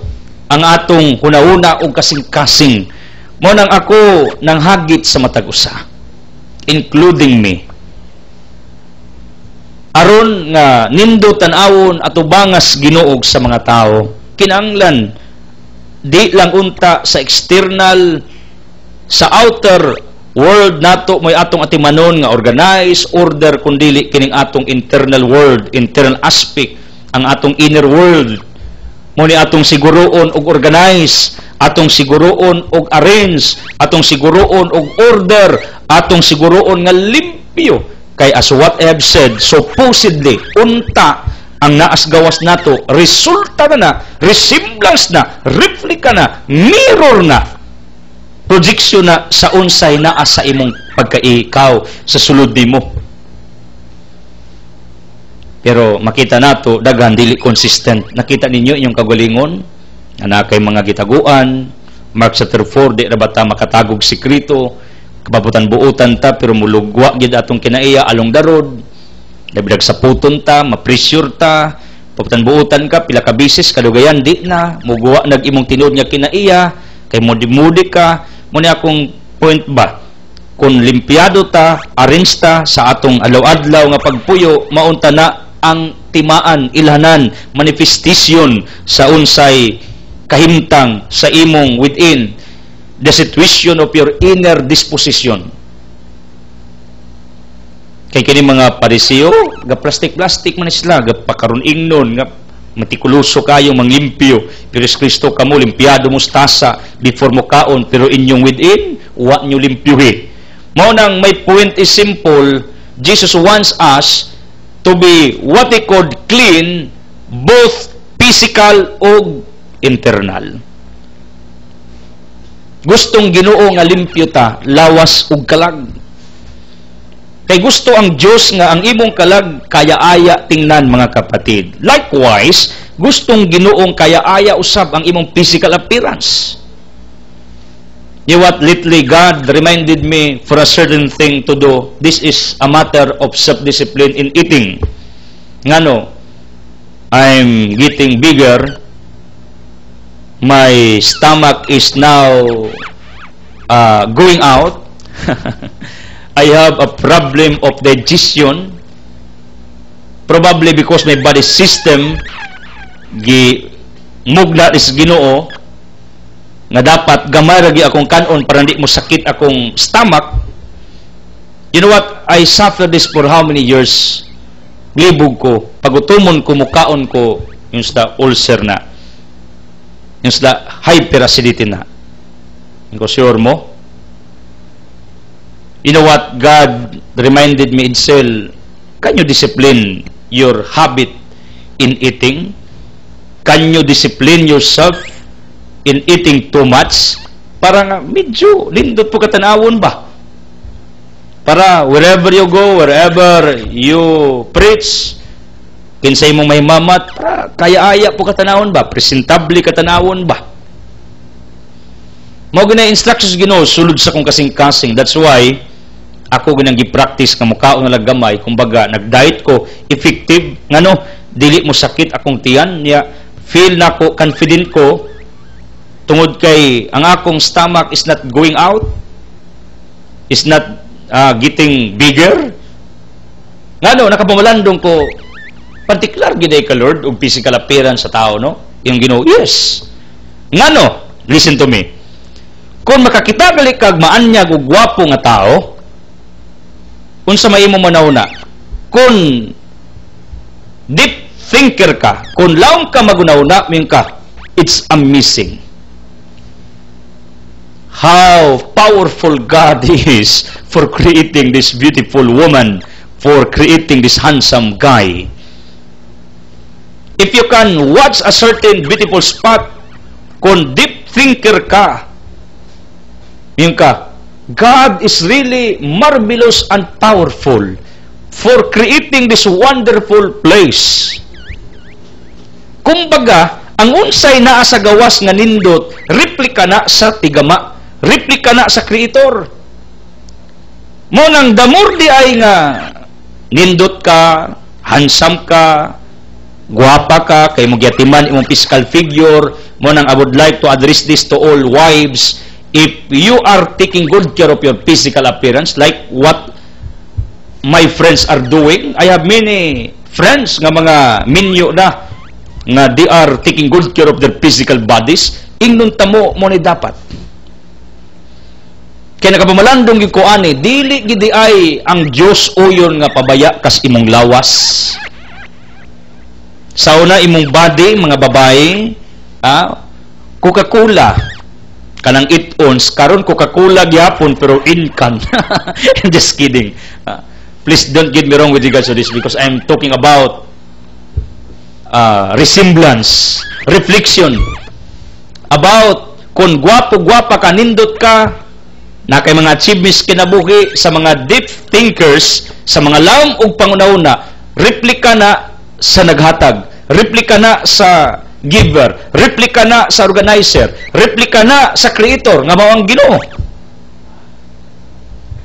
ang atong hunahuna o kasing-kasing. Mo nang ako nang hagit sa matag usa, including me, aron nga nindo tan-awon ato bangas Ginuog sa mga tao, kinahanglan di lang unta sa external, sa outer world nato may atong atimanon nga organize, order, kundili kining atong internal world, internal aspect, ang atong inner world. Muni atong siguroon og organize, atong siguroon og arrange, atong siguroon og order, atong siguroon nga limpyo. Kay as what I have said, supposedly, unta ang naas gawas nato, resulta na, resemblance na, replika na, mirror na, projection na sa unsay naa sa imong pagkaikaw sa sulod nimo. Pero makita nato daghan dili consistent. Nakita ninyo inyong kagalingon na kay mga gitaguan. Mark chapter 4, di ra bata makatagog sikreto, kapabutan-buutan ta pero mulugwa gid atong kinaiya along darod. Dabidag sa puton ta, ma-pressure ta, pabutan-buutan ka pila ka bisis kadugayan di na mugwa nag imong tinuod nga kinaiya kay mudi-mudi ka. Muna akong point ba? Kung limpyado ta, arrange ta sa atong adlaw-adlaw nga pagpuyo, maunta na ang timaan, ilhanan, manifestation sa unsay kahimtang sa imong within the situation of your inner disposition. Kay kini mga Pariseo, ga plastic man sila, ga pakaron ingnon, nga matikuloso kayo manglimpyo, pero si Kristo kamo limpyado mustasa before mo kaon, pero inyong within wa nyo limpyuhi. Mao nang may point is simple. Jesus wants us to be what they called clean, both physical o internal. Gustong Ginoo nga limpyo ta, lawas ug kalag. Kay gusto ang Dios nga ang imong kalag kaya-aya tingnan, mga kapatid. Likewise, gustong Ginoong kaya-aya usab ang imong physical appearance. You know what? Lately, God reminded me for a certain thing to do. This is a matter of self-discipline in eating. Ngano, I'm getting bigger. My stomach is now going out. I have a problem of digestion. Probably because my body system mugna is Ginoo nga dapat gamay ra gi akong kanon para hindi mo sakit akong stomach. You know what? I suffered this for how many years? Libog ko. Pagutumon ko, mukaon ko yung sa ulcer na. Yung sa hyperacidity na. Yung ko sure mo? You know what? God reminded me itself, can you discipline your habit in eating? Can you discipline yourself in eating too much? Para nga, medyo, lindot po katanawon ba? Para wherever you go, wherever you preach, kinsay mong may mamat, para kaya-aya po katanawon ba? Presentable katanawon ba? Mao gina instructions Ginoo sulod sa kong kasing-kasing. That's why ako ginang gi-practice nga mukaon nga gamay, kumbaga nag-diet ko, effective ngano dili mo sakit akong tiyan niya, feel nako confident ko tungod kay ang akong stomach is not going out, is not getting bigger. Ngano nakapamalandong ko particular giday ka Lord og physical appearance sa tao, no? Yung Ginoo, yes. Ngano, listen to me. Kung makakita gali kag maanyag og gwapo nga tao, unsa may imo manawna, kung deep thinker ka, kung laom ka magunawna min ka, it's amazing how powerful God is for creating this beautiful woman, for creating this handsome guy. If you can watch a certain beautiful spot, kung deep thinker ka, yung ka, God is really marvelous and powerful for creating this wonderful place. Kumbaga, ang unsay naa sa gawas nga nindot, replika na sa tigama, replika na sa Creator. Mo nang damor di ay nga nindot ka, handsome ka, guwapa ka, kay magyatiman imong physical figure. Mo nang I would like to address this to all wives. If you are taking good care of your physical appearance, like what my friends are doing, I have many friends nga mga minyo na nga they are taking good care of their physical bodies. Ingnon tamo mo ni dapat. Kaya nakapamalandong yung kuani, dili gidi ay ang Diyos o yun nga pabaya kas imong lawas. Sa una imong body, mga babae, Coca-Cola, kanang 8 ounce, karon Coca-Cola gyapon pero incan. Just kidding. Please don't get me wrong with regards to this because I'm talking about resemblance, reflection, about kung gwapo-gwapa ka, nindot ka, na kay mga achievements kinabuhi sa mga deep thinkers, sa mga laom ug pangunauna, replika na sa naghatag, replika na sa giver, replika na sa organizer, replika na sa creator nga mao ang Ginoo.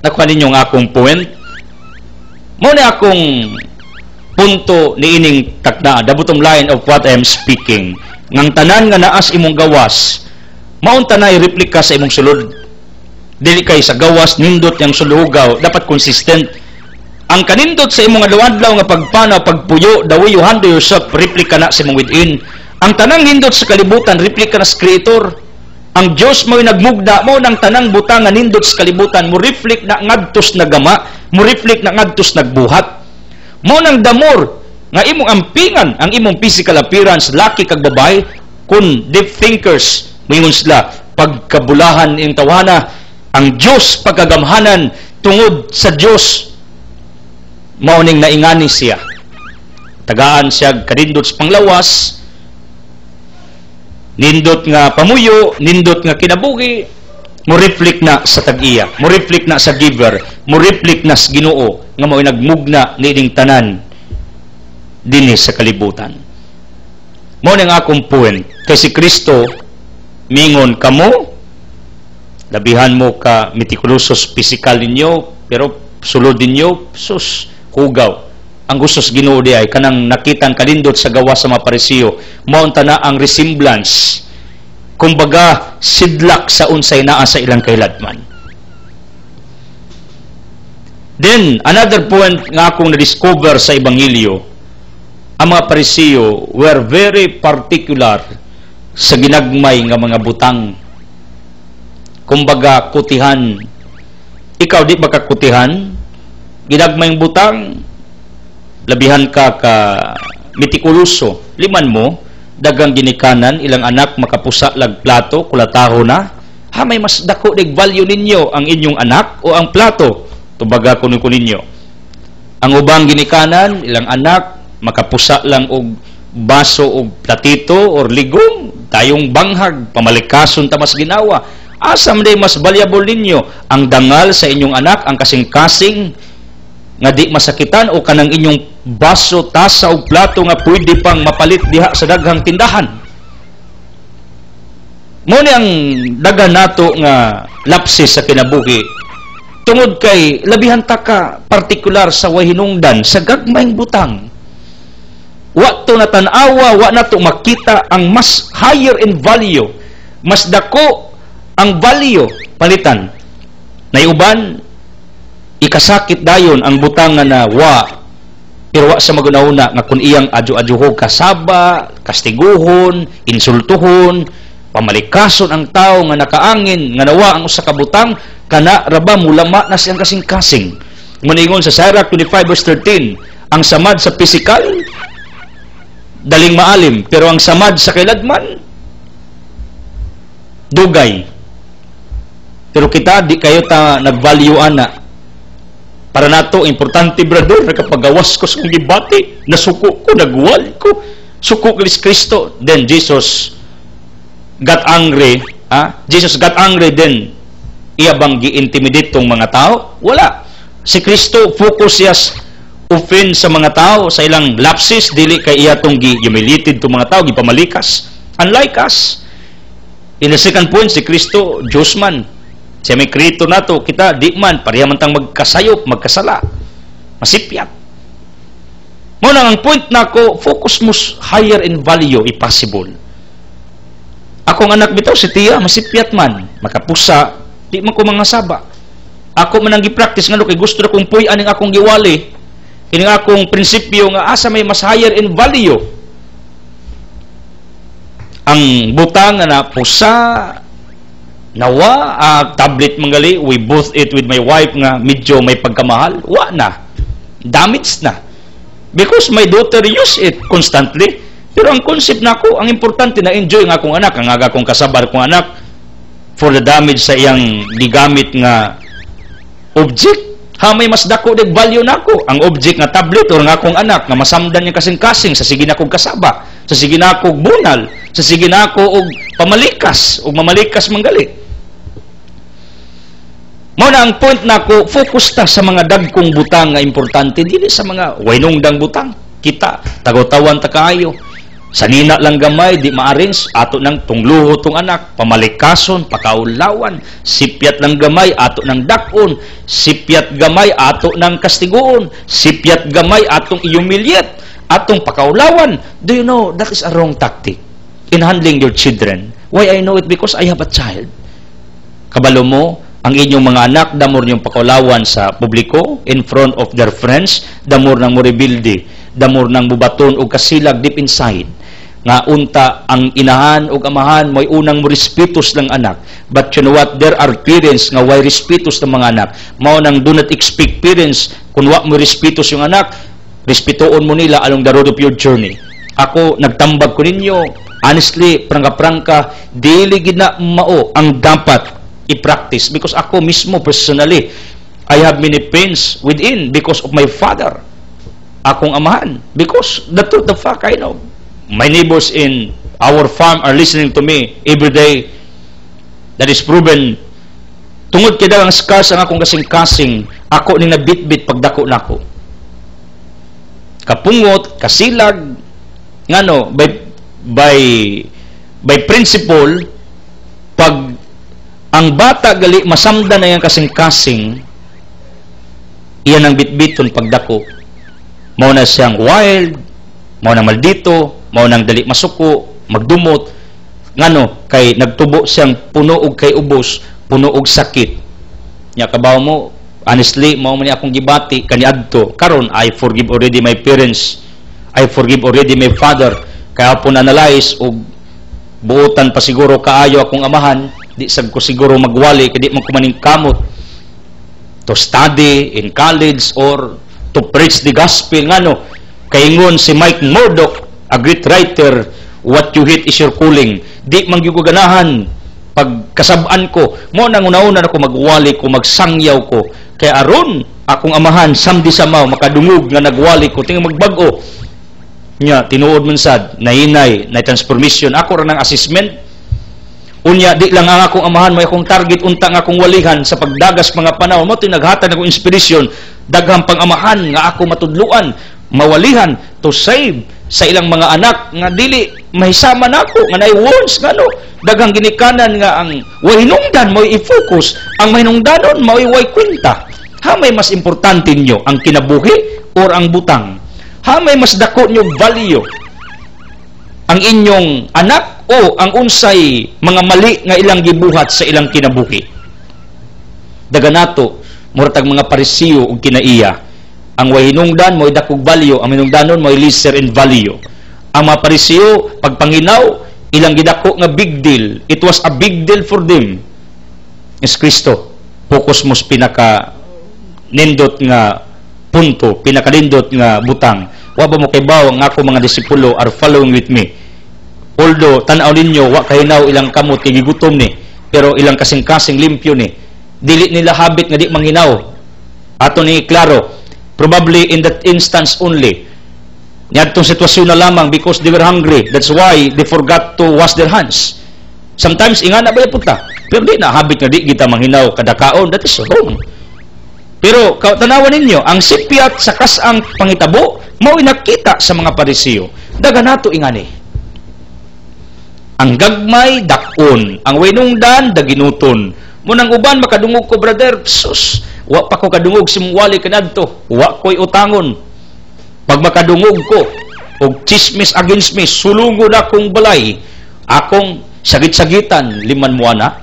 Nakuha ninyo ang akong point? Mao na akong punto ni ining takna, the bottom line of what I am speaking. Ngang tanan nga naas imong gawas, maong tanay replika sa imong sulod. Dili kay sa gawas nindot yang sulugaw, dapat consistent. Ang kanindot sa imong adlaw-adlaw nga pagpanaw, pagpuyo, the way you handle yourself, replika na sa imong within. Ang tanang nindot sa kalibutan, replika na sa creator. Ang Diyos mo'y nagmugda mo ng tanang butang nga nindot sa kalibutan, mo reflect na ngadtos na gama, mo reflect na ngadtos nagbuhat. Mo nang damor nga imong ampingan ang imong physical appearance, laki kag babae, kun deep thinkers, moingon sila, pagkabulahan ing tawana, ang Diyos pagkagamhanan tungod sa Diyos, mauning naingani siya. Tagaan siya kanindot sa panglawas, nindot nga pamuyo, nindot nga kinabuhi, mo reflect na sa tag-iya, mo reflect na sa giver, mo reflect na sa Ginoo nga mao'y nagmugna niining tanan dinhi sa kalibutan. Mao ning akong point, kay si Kristo mingon kamo, labihan mo ka meticulosos physical ninyo, pero sulod ninyo sus hugaw. Ang gusto sa Ginoo di ay kanang nakitang kalindot sa gawa sa mga Parisiyo, mao na ang resemblance, kumbaga sidlak sa unsay naa sa ilang kailadman. Then another point nga akong na-discover sa Ebanghelyo, ang mga Parisiyo were very particular sa ginagmay nga mga butang. Kumbaga kutihan. Ikaw di ba kakutihan? Ginagmayng butang, labihan ka mitikuloso. Liman mo, dagang ginikanan, ilang anak makapusa lag plato, kulataho na. Ha, may mas dako dig value ninyo ang inyong anak o ang plato? Tubaga kuno ninyo. Ang ubang ginikanan, ilang anak makapusa lang og baso og platito or ligong, tayong banghag, pamalikason ta mas ginawa. Asa man day mas valuable ninyo ang dangal sa inyong anak, ang kasing-kasing nga di masakitan, o kanang inyong baso, tasa o plato nga pwede pang mapalit diha sa daghang tindahan? Mo ni ang dagan nato nga lapsis sa kinabuhi tungod kay labihan ta ka partikular sa way hinungdan sa gagmayng butang. Wa to natanawa, wa nato makita ang mas higher in value, mas dako ang value palitan. Naiuban ikasakit dayon ang butang nga na pero wa sa magunauna nga kun iyang adyo-adyohog kasaba, kastiguhon, insultuhon, pamalikason ang tao nga nakaangin nga nawa ang usa ka butang, kana raba mulama na siyang kasing-kasing. Maningon sa Sirach 25 verse 13, ang samad sa physical daling maalim, pero ang samad sa kailadman dugay. Pero kita di kayo ta nagvaluean na. Para nato importante brother, nakapagawas ko sa kong gibati, nasuko ko, nagwal ko, suko kay Kristo. Then Jesus got angry. Jesus got angry, then iya bang gi-intimidate tong mga tao? Wala. Si Kristo focus siya offend sa mga tao, sa ilang lapses, dili kay iya tong gi-humiliated tong mga tao, gipamalikas. Unlike us. In the second point, si Kristo, Diyos man. Siya may kreator nato, kita di man, pareha man tang magkasayop, magkasala, masipyat. Muna ang point nako, focus mo higher in value, if possible. Akong anak bitaw, si Tia, masipyat man, makapusa, di man ko mga saba. Ako man ang gi-practice nga, kay gusto na kong puyan ang akong giwali, kining akong prinsipyo nga asa may mas higher in value. Ang butang na pusa, nawa, tablet manggali, we both it with my wife nga medyo may pagkamahal, wa na, damage na, because my daughter use it constantly. Pero ang concept nako, ang importante na enjoy nga akong anak, ang aga kong kasabar kong anak for the damage sa iyang gigamit nga object. Ha, may mas dako dig value nako ang object nga tablet or nga akong anak nga masamdan niya kasing-kasing sa sige na kong kasaba, sa sige na kong bunal, sa sige na ako og pamalikas og mamalikas manggali. Mao na ang point nako, focus ta sa mga dagkong butang nga importante, dili sa mga waynungdang butang. kita, tagotawan ta kaayo. Sanina lang gamay, di ma-arrange, ato ng tungluho tong anak, pamalikason, pakaulawan, sipyat lang gamay, ato ng dakon, sipyat gamay, ato ng kastiguon, sipyat gamay, atong i-humiliate, atong pakaulawan. Do you know, that is a wrong tactic in handling your children. Why I know it? Because I have a child. Kabalo mo, ang inyong mga anak, damor niyong pakaulawan sa publiko, in front of their friends, damor nang mo rebuilde, damor nang bubaton o kasilag deep inside. Nga unta ang inahan o amahan may unang mo respetos ng anak. But you know what? There are parents nga why respetos ng mga anak. Mao nang do not expect parents kung wa mo respetos yung anak, respetoon mo nila along the road of your journey. Ako, nagtambag ko ninyo, honestly, prangka-prangka, dili gid na mao ang dapat i-practice. Because ako mismo, personally, I have many pains within because of my father. Akong amahan. Because the truth of fact, I know. My neighbors in our farm are listening to me every day. That is proven. Tungod kay dagang scars ang akong kasing-kasing, ako ning nabitbit pagdako nako. Kapungot, kasilag, ngano by principle, pag ang bata gali masamdan na yang kasing-kasing, iyan ang bitbiton pagdako. Mao na siyang wild, mao na maldito, mao nang dali masuko, magdumot, ngano kay nagtubo siyang puno og kay ubos, puno og sakit. Nya kabaw mo, honestly, mao man akong gibati kaniadto. Karon I forgive already my parents. I forgive already my father. Kaya po analyze og buotan pa siguro kaayo akong amahan, di sad ko siguro magwali kay di man ko maning kamot to study in college or to preach the gospel. Ngano kay ingon si Mike Murdock, a great writer, what you hate is your calling. Di man gyud ko ganahan pagkasab-an ko. Mo nang una-una ako magwali ko, magsangyaw ko. Kay aron akong amahan samdi samaw makadungog nga nagwali ko ting magbag-o. Nya tinuod man sad nainay na transformation ako ra ng assessment. Unya di lang ang akong amahan may akong target unta nga akong walihan sa pagdagas mga panahon mo tinaghatag akong inspirasyon daghang pang-amahan nga ako matudluan mawalihan to save sa ilang mga anak nga dili mahisama nako nga nay wounds ngano daghang ginikanan nga ang way hinungdan mo i-focus ang mahinungdanon mo way kwenta ha may mas importante nyo ang kinabuhi or ang butang ha may mas dako nyo value ang inyong anak o ang unsay mga mali nga ilang gibuhat sa ilang kinabuhi. Daganato murtag mga parisiyo ug kinaiya. Ang way hinungdan mo dakog value, ang hinungdanon mo lesser in value. Ang mga parisiyo pagpanginaw ilang gidako nga big deal. It was a big deal for them. Is Kristo. Focus mo sa pinaka nindot nga punto, pinaka nindot nga butang. Wa ba mo kay bawo nga ako mga disipulo are following with me. Although tan-aw ninyo wa kahinaw ilang kamot kay gigutom ni, pero ilang kasing-kasing limpyo ni. Dili nila habit nga di manghinaw. Ato ni klaro, probably in that instance only. Niadtong sitwasyon na lamang because they were hungry. That's why they forgot to wash their hands. Sometimes ingana ba puta, pero di na habit nga di kita manghinaw kada kaon. That is wrong. Pero tanawan ninyo, ang sipyat sa kasang pangitabo mao nakita sa mga parisiyo. Daganato ingani. Ang gagmay dakon, ang waynungdan daginuton. Munang uban makadungog ko brother, sus, wa pa ko kadungog simwali kanadto, wa ko'y utangon. Pag makadungog ko og chismis against me, sulungon akong balay, akong sagit-sagitan liman muana.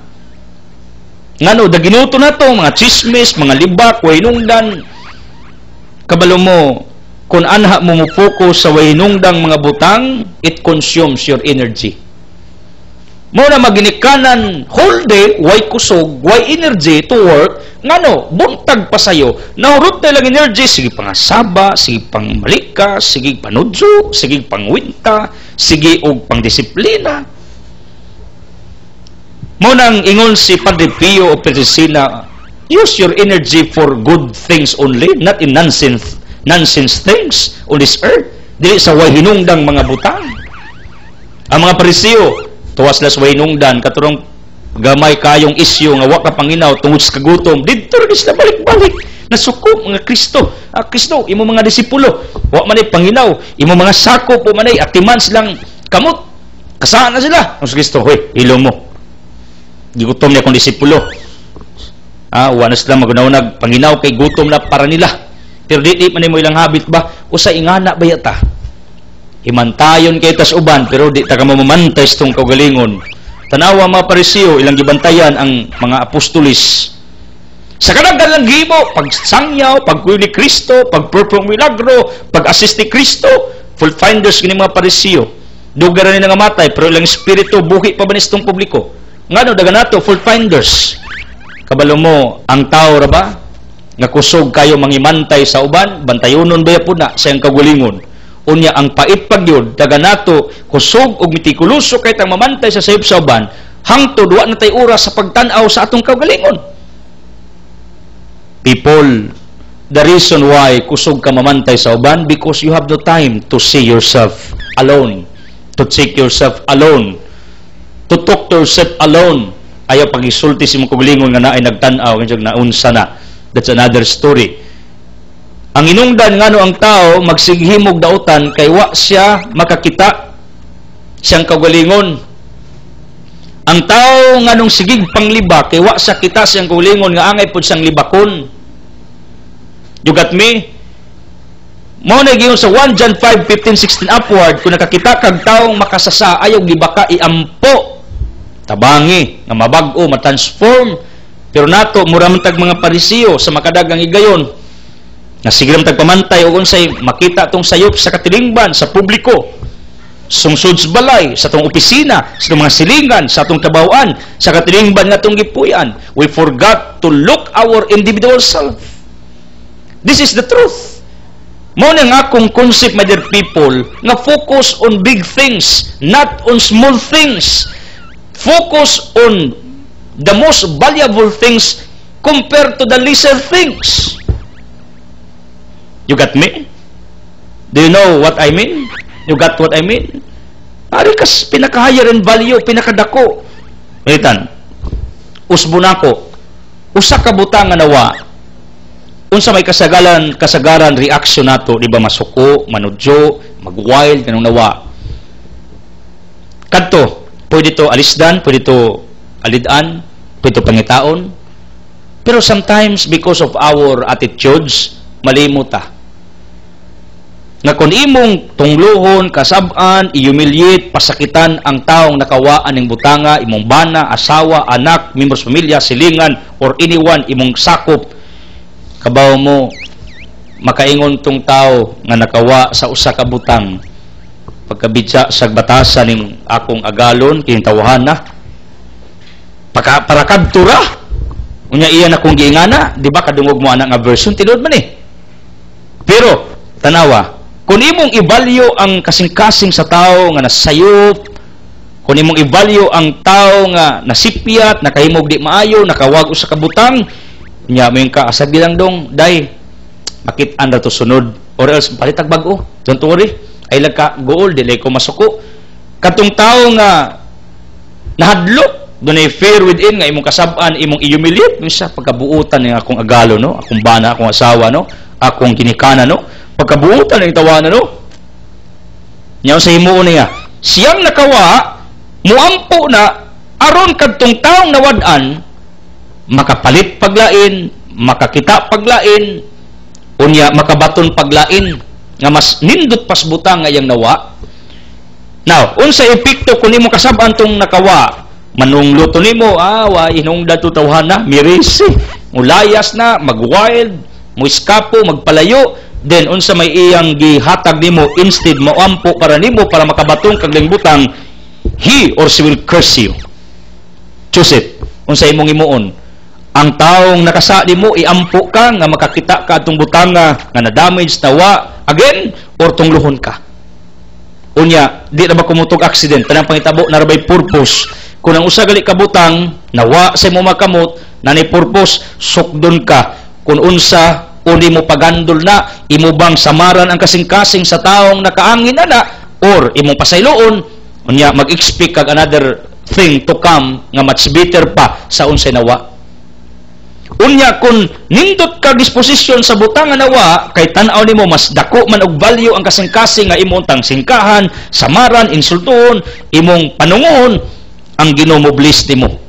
Ngano daginuton nato mga chismis, mga libak, waynungdan. Kabalo mo kun anha mo mo-focus sa waynungdang mga butang, it consumes your energy. Mo na maginikanan whole day, why kusog, why energy to work, ngano, buntag pa sayo, nahurot na lang energy, sige pangasaba, sige pang malika, sige panudso, sige pangwinta, sige og pangdisiplina. Mo nang ingon si Padre Pio o Petricina, use your energy for good things only, not in nonsense things on this earth, dili sa way hinungdang mga butang. Ang mga Parisiyo, tuwas las way nungdan katurong gamay kayong isyu nga wa ka panginaw tungod sa kagutom didto ris na balik-balik Nasuko mga Kristo. Kristo, imo mga disipulo, wa man ay panginaw, imo mga sako po man ay aktiman silang kamot. Kasaan na sila? Ang Kristo, hoy, ilong mo. Gigutom niya kung disipulo. Wa na sila magunawag panginaw kay gutom na para nila. Pero di man mo ilang habit ba? Usay ingana ba yata? Himantayon kay tas uban pero di ta ka mamamantay sa tong kaugalingon. Tanawa mga Pariseo ilang gibantayan ang mga apostolis. Sa kadaghan lang gimo, pagsangyaw, pagkuyo ni Kristo, pagperform milagro, pag-assist ni Kristo, full finders kini mga Pariseo. Dugar ni nga matay pero ilang espiritu buhi pa ba ni itong publiko? Ngano daga nato full finders. Kabalo mo ang tao ra ba nga kusog kayo mangimantay sa uban, bantayonon ba pud na sa iyang kaugalingon. Unya ang pait pagyud daga nato kusog og mitikuloso kay tang mamantay sa sayop sa uban hangtod wa na tay oras sa pagtan-aw sa atong kaugalingon. People, the reason why kusog ka mamantay sa uban because you have no time to see yourself alone, to take yourself alone, to talk to yourself alone. Ayaw pag-isulti si mong kaugalingon nga naay nagtan-aw kanya naunsa na. That's another story. Ang inungdan ngano ang tao magsighimog dautan kay wa siya makakita siyang kaugalingon. Ang tao nganong sigig pangliba kay wa siya kita siyang kaugalingon nga angay pud siyang libakon. You got me? Mao na giyon sa 1 John 5:15-16 upward kung nakakita kag taong makasasa ayaw gibaka iampo. Tabangi nga mabag-o matransform. Pero nato mura man tag mga Pariseo sa makadagang higayon na sige naman tagpamantay o unsay makita tong sayop sa katilingban, sa publiko, sungsod sa balay, sa tong opisina, sa tong mga silingan, sa tong trabahoan, sa katilingban nga tong gipuyan. We forgot to look our individual self. This is the truth. Mao na nga akong concept, my dear people, nga focus on big things, not on small things. Focus on the most valuable things compared to the lesser things. You got me? Do you know what I mean? You got what I mean? Ari kas pinaka-higher in value, pinakadako. Waitan. Usbunako. Usa ka butang nga nawa. Unsa may kasagaran reaction nato, di ba masuko, manudyo, mag-wild kanang nawa. Kadto, pwede to alisdan, pwede to alidan, pwede to pangitaon. Pero sometimes because of our attitudes, malimuta. Nga kung imong tungluhon, kasab-an, i-humiliate, pasakitan ang taong nakawaan ng butanga, imong bana, asawa, anak, members pamilya, silingan, or anyone, imong sakop, kabaw mo, makaingon tong tao nga nakawa sa usa ka butang, pagkabitsa sa batasan ng akong agalon, kintawahan na, para kadtura, unya iya na kung giingana, di ba kadungog mo anak nga version, tinod man eh. Pero, tanawa, kung imong i-value ang kasing-kasing sa tao nga nasayop, kung imong i-value ang tao nga nasipyat, nakahimog di maayo, nakawag sa kabutang, nya mo yung kaasag lang dong, day, makit-an na to sunod, or else palitag bago, don't worry, ay lang ka goal, dilay ko masuko. Katong tao nga nahadlok, doon ay fear within, nga imong kasab-an, imong i-humiliate, minsan pagkabuutan ng akong agalo, no? Akong bana, akong asawa, no? Akong ginikana, no? Pagkabuutan ng tawanan, no? Nyaw sa himuon niya, siyang nakawa, muampo na, aron kadtong taong nawad-an, makapalit paglain, makakita paglain, unya makabaton paglain, nga mas nindot pas butang nga yang nawa. Now, unsa epekto kung nimo kasab-an tong nakawa, manungluto nimo, wa inungdan to tawhana, mirisi, mulayas na, mag-wild, muiskapo, magpalayo, then unsa may iyang gihatag nimo instead moampo para nimo para makabatong kag lingbutang, he or she will curse you. Choose it. Unsa imong imuon? Ang taong nakasa nimo iampo ka nga makakita ka atong butanga nga na-damage nawa again or tungluhon ka. Unya, di na ba kumutog accident tanang pangitabo na rabay purpose. Kung ang usa gali ka butang nawa sa imong makamot na ni purpose, sukdon ka. Kung unsa uni mo pagandol na, imubang samaran ang kasing-kasing sa taong nakaangin na or imong pasayloon, unya mag-expect kag another thing to come nga much better pa sa unsay nawa. Unya kung nindot ka disposisyon sa butang nga nawa, kay tan-aw nimo mas dako man og value ang kasing-kasing nga imong tang singkahan, samaran, insultuhon, imong panungon, ang Ginoo mo bless nimo.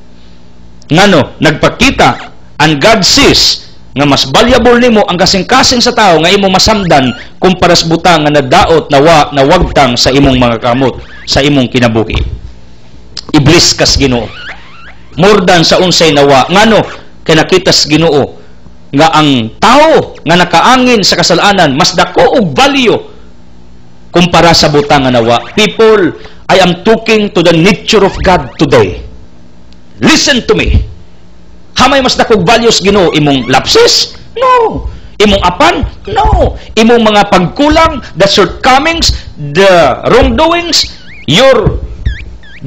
Ngano, nagpakita and God sees nga mas valuable nimo ang kasing-kasing sa tao nga imong masamdan kumpara sa butang nga nadaot nawa na wagtang sa imong mga kamot, sa imong kinabuhi. I-bless kas Ginoo. More than sa unsay nawa. Ngano, kay nakita sa Ginoo nga ang tao nga nakaangin sa kasalanan mas dako og value kumpara sa butang nga nawa. People, I am talking to the nature of God today. Listen to me. Hamay mas dako og value sa Ginoo imong lapses? No. Imong apan? No. Imong mga pagkulang, the shortcomings, the wrongdoings, your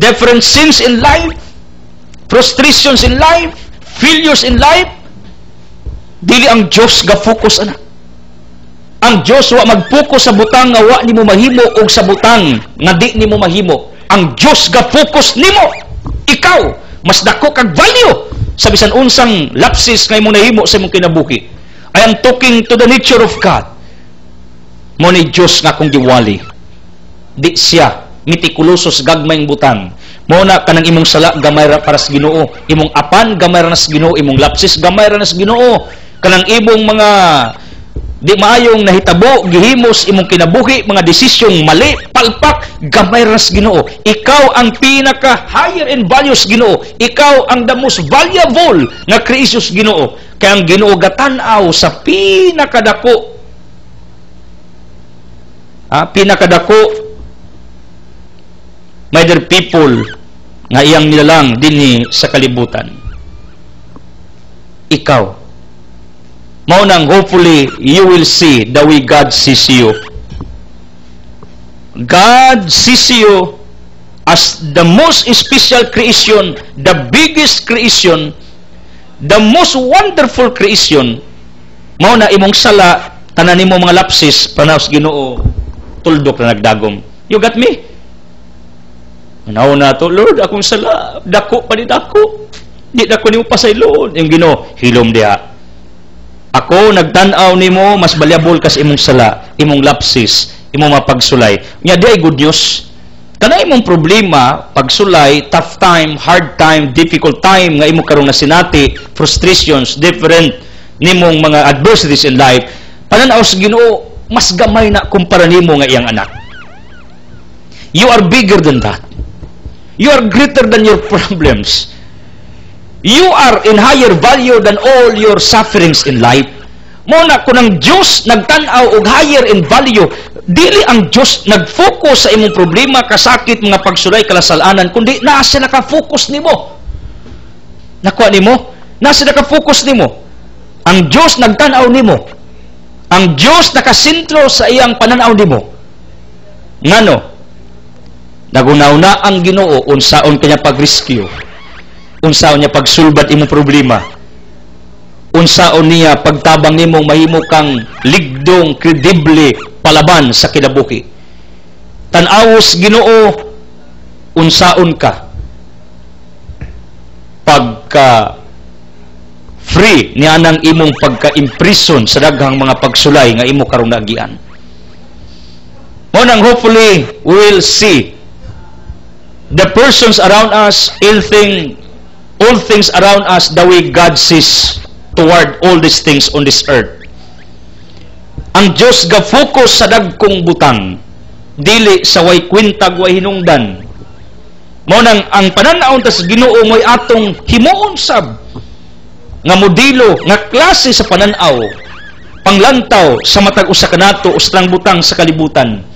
different sins in life, frustrations in life, failures in life, dili ang Diyos ga-focus ana. Ang Diyos wa mag-focus sa butang nga wa nimo mahimo o sa butang nga di nimo mahimo. Ang Diyos ga-focus nimo. Ikaw, mas dako kag value sa bisan unsang lapses nga imong nahimo sa imong kinabuhi. I am talking to the nature of God. Mo ni Diyos nga kung giwali. Di siya mitikulosos gagmayng butang. Mo na kanang imong sala gamay ra para sa Ginoo, imong apan gamay ra sa Ginoo, imong lapsis gamay ra sa Ginoo, kanang imong mga di maayong nahitabo gihimos imong kinabuhi, mga desisyong mali palpak gamay ra sa Ginoo. Ikaw ang pinaka higher in value sa Ginoo, ikaw ang the most valuable nga creation sa Ginoo. Kaya ang Ginoo gatan-aw sa pinakadako pinakadako my dear people nga iyang nilalang dinhi sa kalibutan. Ikaw. Mao nang hopefully you will see the way God sees you. God sees you as the most special creation, the biggest creation, the most wonderful creation. Mao na imong sala, tanan nimo mga lapsis, panaos Ginoo, tuldok na nagdagom. You got me? Manaw na to, Lord, akong sala, dako pa ni dako. Di dako nimo pasayloon. Yung Ginoo, hilom diha. Ako nagtan-aw nimo mas valuable kas imong sala, imong lapsis, imong mapagsulay. Nya di ay good news. Kana imong problema, pagsulay, tough time, hard time, difficult time nga imo karon nasinati, frustrations, different nimong mga adversities in life. Pananaw sa Ginoo, mas gamay na kumpara nimo nga iyang anak. You are bigger than that. You are greater than your problems. You are in higher value than all your sufferings in life. Muna, kung ang Diyos nagtanaw og higher in value, dili ang Diyos nag-focus sa imong problema, kasakit, mga pagsulay, kalasalanan, kundi nasa naka-focus nimo. Nakuha nimo? Nasa naka-focus nimo. Ang Diyos nagtanaw nimo. Ang Diyos nakasentro sa iyang pananaw nimo. Ngano? Nagunaw na ang Ginoo unsaon kanya pag-rescue, unsaon niya pagsulbat imong problema, unsaon niya pagtabang nimong mahimo kang ligdong, kredible palaban sa kinabuhi. Tan-awos Ginoo unsaon ka pagka free niya nang imong pagka-imprison sa daghang mga pagsulay nga imo karon nagian. Mo nang hopefully we will see the persons around us, all things around us, the way God sees toward all these things on this earth. Ang Diyos ga-focus sa dagkong butang, dili sa way kwintag, way hinungdan. Mao nang ang pananaon ta sa Ginoo mo'y atong himuon sab nga modelo, nga klase sa pananaw, panglantaw sa matag usa kanato usang butang sa kalibutan.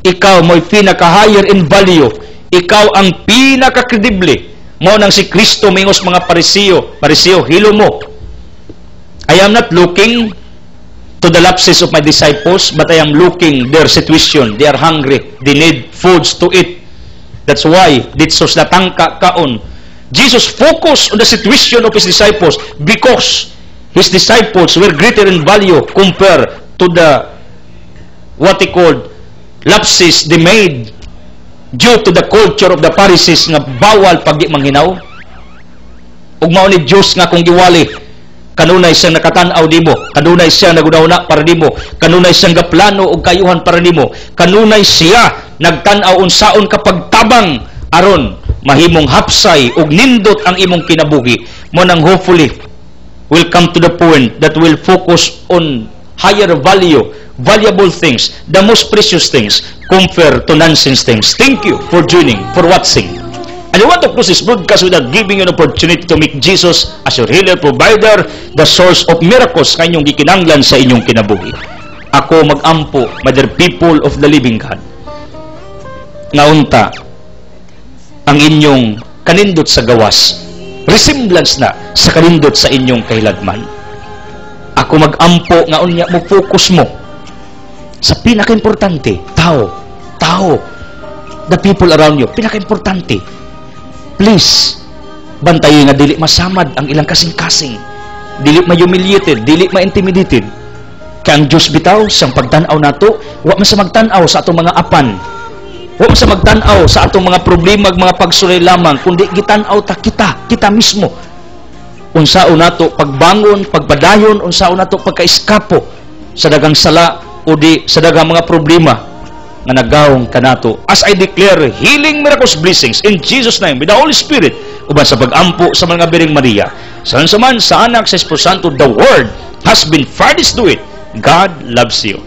Ikaw mo'y pinaka-higher in value. Ikaw ang pinaka-credible. Mao nang si Kristo mingos mga Pariseo, hilo mo. I am not looking to the lapses of my disciples, but I am looking their situation. They are hungry. They need foods to eat. That's why ditsos natangka kaon. Jesus focused on the situation of his disciples because his disciples were greater in value compared to the what he called lapses they made due to the culture of the Pharisees nga bawal pagdi manghinaw. ug mao ni Dios nga kung giwali, kanunay siyang nakatan-aw nimo, kanunay siyang naguna-una para nimo, kanunay siyang gaplano og kayuhan para nimo, kanunay siya nagtan-aw unsaon ka pagtabang aron mahimong hapsay ug nindot ang imong kinabuhi. Mo nang hopefully will come to the point that will focus on higher valuable things, the most precious things compared to nonsense things. Thank you for joining, for watching. And I want to close this broadcast without giving you an opportunity to make Jesus as your healer, provider, the source of miracles na inyong gikinanglan sa inyong kinabuhi. Ako mag-ampo, my dear people of the living God, naunta ang inyong kanindot sa gawas, resemblance na sa kanindot sa inyong kahiladman. Ako mag-ampo nga unya mo focus mo sa pinaka-importante, tao, the people around you, pinaka-importante. Please, bantayin nga dili masamad ang ilang kasing-kasing, dili ma-humiliated, dili ma-intimidated. Kaya ang Diyos bitaw, siyang pagtanaw nato, wa man sa magtanaw sa atong mga apan, wa man sa magtanaw sa atong mga problema, mga pagsulay lamang, kundi gitanaw ta kita mismo. Unsaon nato pagbangon, pagpadayon, unsaon nato pagka-eskapo sa dagang sala o di sa dagang mga problema nga nagawong kanato. As I declare healing, miracles, blessings in Jesus' name with the Holy Spirit, uban sa pag-ampo sa mga Biring Maria, sa Anak, sa Espiritu Santo, the Word has been furnished to it. God loves you.